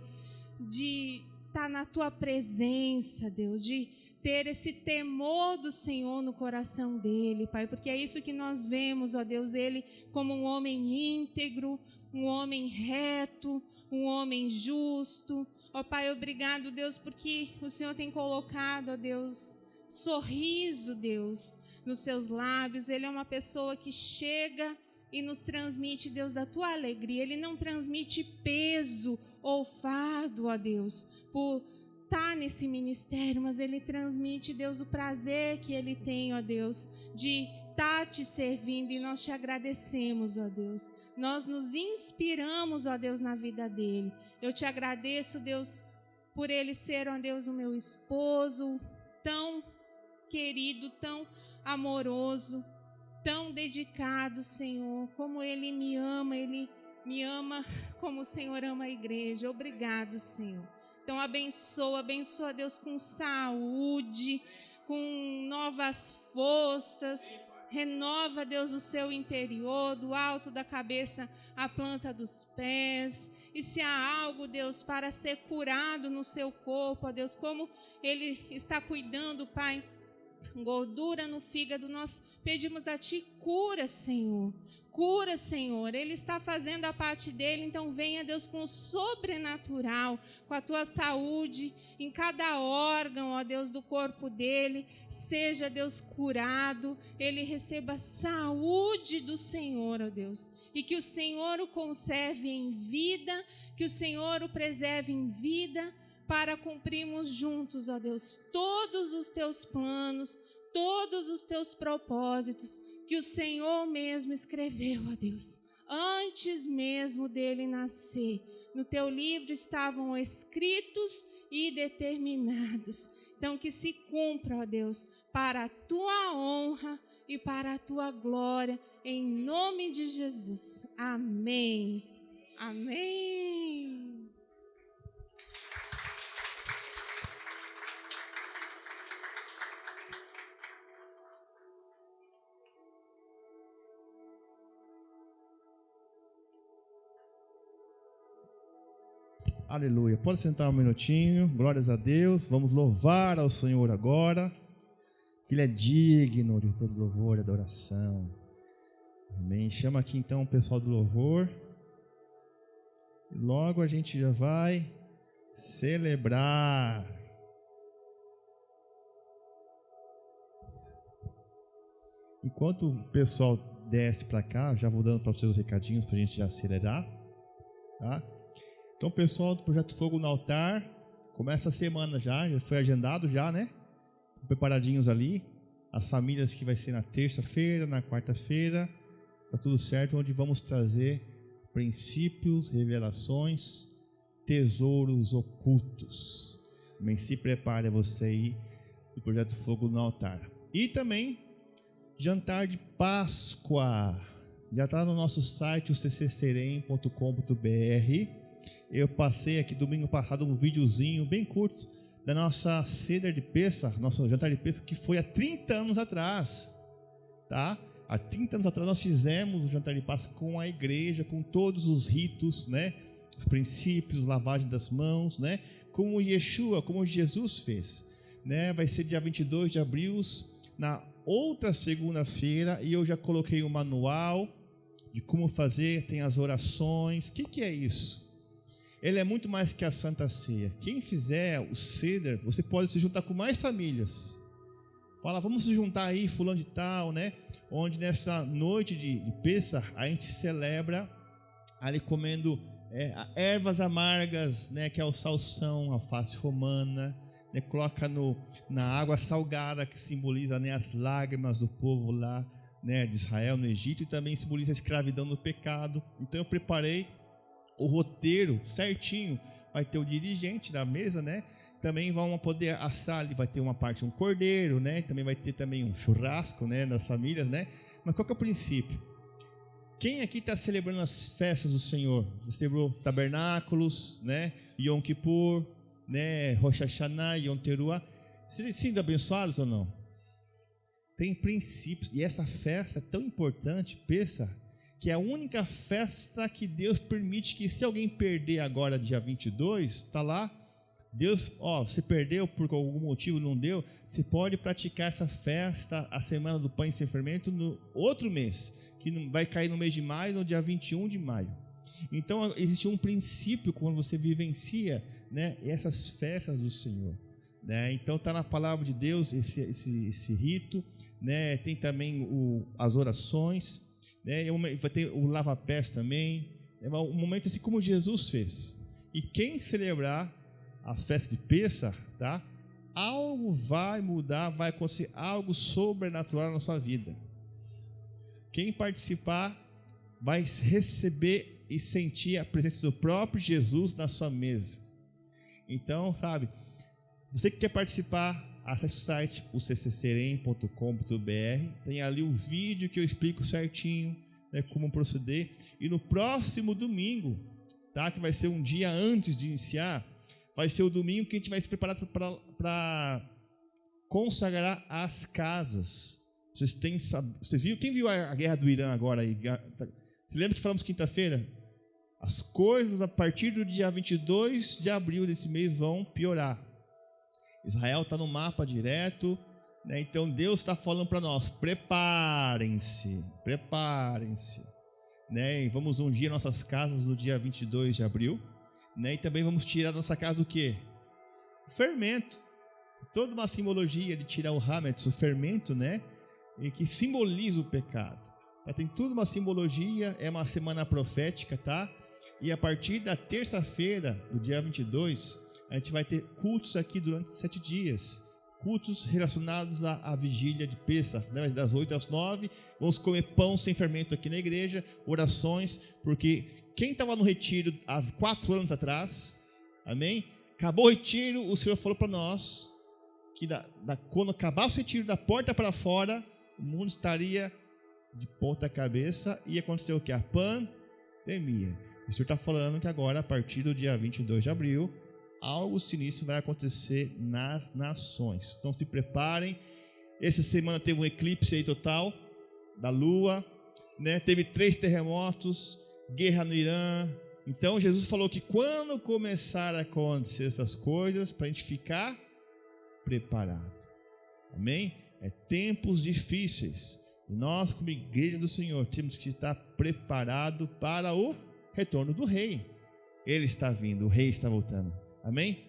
de estar na tua presença, Deus, de ter esse temor do Senhor no coração dele, Pai, porque é isso que nós vemos, ó Deus, ele como um homem íntegro, um homem reto, um homem justo. Ó Pai, obrigado, Deus, porque o Senhor tem colocado, ó Deus, sorriso, Deus, nos seus lábios. Ele é uma pessoa que chega e nos transmite, Deus, da tua alegria. Ele não transmite peso ou fardo, ó Deus, por estar nesse ministério, mas ele transmite, Deus, o prazer que ele tem, ó Deus, de estar te servindo, e nós te agradecemos, ó Deus. Nós nos inspiramos, ó Deus, na vida dele. Eu te agradeço, Deus, por ele ser, ó Deus, o meu esposo, tão querido, tão amoroso, tão dedicado, Senhor, como ele me ama como o Senhor ama a igreja. Obrigado, Senhor. Então abençoa, Deus, com saúde, com novas forças. Renova, Deus, o seu interior, do alto da cabeça à planta dos pés. E se há algo, Deus, para ser curado no seu corpo, ó Deus, como ele está cuidando, Pai, gordura no fígado, nós pedimos a ti, cura, Senhor. Cura, Senhor. Ele está fazendo a parte dele, então venha, Deus, com o sobrenatural, com a tua saúde em cada órgão, ó Deus, do corpo dele. Seja, Deus, curado. Ele receba saúde do Senhor, ó Deus. E que o Senhor o conserve em vida, que o Senhor o preserve em vida, para cumprirmos juntos, ó Deus, todos os teus planos, todos os teus propósitos, que o Senhor mesmo escreveu, ó Deus, antes mesmo dele nascer. No teu livro estavam escritos e determinados. Então que se cumpra, ó Deus, para a tua honra e para a tua glória, em nome de Jesus. Amém. Amém. Aleluia. Pode sentar um minutinho. Glórias a Deus. Vamos louvar ao Senhor agora. Ele é digno de todo louvor e adoração. Amém. Chama aqui então o pessoal do louvor. E logo a gente já vai celebrar. Enquanto o pessoal desce para cá, já vou dando para os seus recadinhos para a gente já acelerar, tá? Então, pessoal do Projeto Fogo no Altar, começa a semana já foi agendado já, né? Preparadinhos ali, as famílias que vai ser na terça-feira, na quarta-feira, tá tudo certo, onde vamos trazer princípios, revelações, tesouros ocultos. Mas se prepare você aí do Projeto Fogo no Altar. E também jantar de Páscoa, já está no nosso site, o ccserem.com.br. Eu passei aqui domingo passado um videozinho bem curto da nossa Seder de Pêssar, nosso jantar de Pêssar, que foi há 30 anos atrás, tá? Há 30 anos atrás nós fizemos o jantar de Páscoa com a igreja, com todos os ritos, né? Os princípios, lavagem das mãos, né? Como Yeshua, como Jesus fez, né? Vai ser dia 22 de abril, na outra segunda-feira, e eu já coloquei o manual de como fazer, tem as orações. O que é isso? Ele é muito mais que a Santa Ceia. Quem fizer o Seder, você pode se juntar com mais famílias. Fala, vamos se juntar aí, fulano de tal, né? Onde nessa noite de Pêssar, a gente celebra ali comendo ervas amargas, né? Que é o salsão, alface romana, né? Coloca na água salgada, que simboliza, né, as lágrimas do povo lá, né, de Israel no Egito, e também simboliza a escravidão do pecado. Então eu preparei o roteiro certinho. Vai ter o dirigente da mesa, né? Também vamos poder assar ali, vai ter uma parte um cordeiro, né? Também vai ter também um churrasco, né, das famílias, né? Mas qual que é o princípio? Quem aqui está celebrando as festas do Senhor? Já celebrou tabernáculos, né? Yom Kippur, né? Rosh Hashanah, Yom Teruah. Vocês sendo abençoados ou não? Tem princípios. E essa festa é tão importante, Pêssar, que é a única festa que Deus permite que, se alguém perder agora dia 22, está lá, Deus, você perdeu por algum motivo, não deu, você pode praticar essa festa, a semana do pão sem fermento, no outro mês, que vai cair no mês de maio, no dia 21 de maio. Então existe um princípio quando você vivencia, né, essas festas do Senhor, né? Então está na palavra de Deus esse rito, né? Tem também as orações, né? Vai ter o lava-pés também. É um momento assim como Jesus fez. E quem celebrar a festa de Pêssar, tá? Algo vai mudar, vai acontecer algo sobrenatural na sua vida. Quem participar vai receber e sentir a presença do próprio Jesus na sua mesa. Então, sabe, você que quer participar, acesse o site, o ccserem.com.br. Tem ali o vídeo que eu explico certinho, né, como proceder. E no próximo domingo, tá, que vai ser um dia antes de iniciar, vai ser o domingo que a gente vai se preparar para consagrar as casas. Vocês viram? Quem viu a guerra do Irã agora aí? Você lembra que falamos quinta-feira? As coisas a partir do dia 22 de abril desse mês vão piorar. Israel está no mapa direto, né? Então Deus está falando para nós: preparem-se, né? E vamos ungir nossas casas no dia 22 de abril, né? E também vamos tirar da nossa casa o quê? O fermento. Toda uma simbologia de tirar o hametz, o fermento, né? E que simboliza o pecado. Tem tudo uma simbologia, é uma semana profética, tá? E a partir da terça-feira, do dia 22, a gente vai ter cultos aqui durante 7 dias. Cultos relacionados à vigília de Pêssar, né? Das 8 às 9. Vamos comer pão sem fermento aqui na igreja, orações, porque quem estava no retiro há 4 anos atrás, amém? Acabou o retiro, o Senhor falou para nós que quando acabar o retiro da porta para fora, o mundo estaria de ponta cabeça e ia acontecer o que? A pandemia. O Senhor está falando que agora, a partir do dia 22 de abril, algo sinistro vai acontecer nas nações. Então se preparem. Essa semana teve um eclipse aí total da Lua, né? Teve 3 terremotos, guerra no Irã. Então Jesus falou que quando começar a acontecer essas coisas, para a gente ficar preparado. Amém? É tempos difíceis. E nós, como igreja do Senhor, temos que estar preparado para o retorno do rei. Ele está vindo, o rei está voltando. Amém?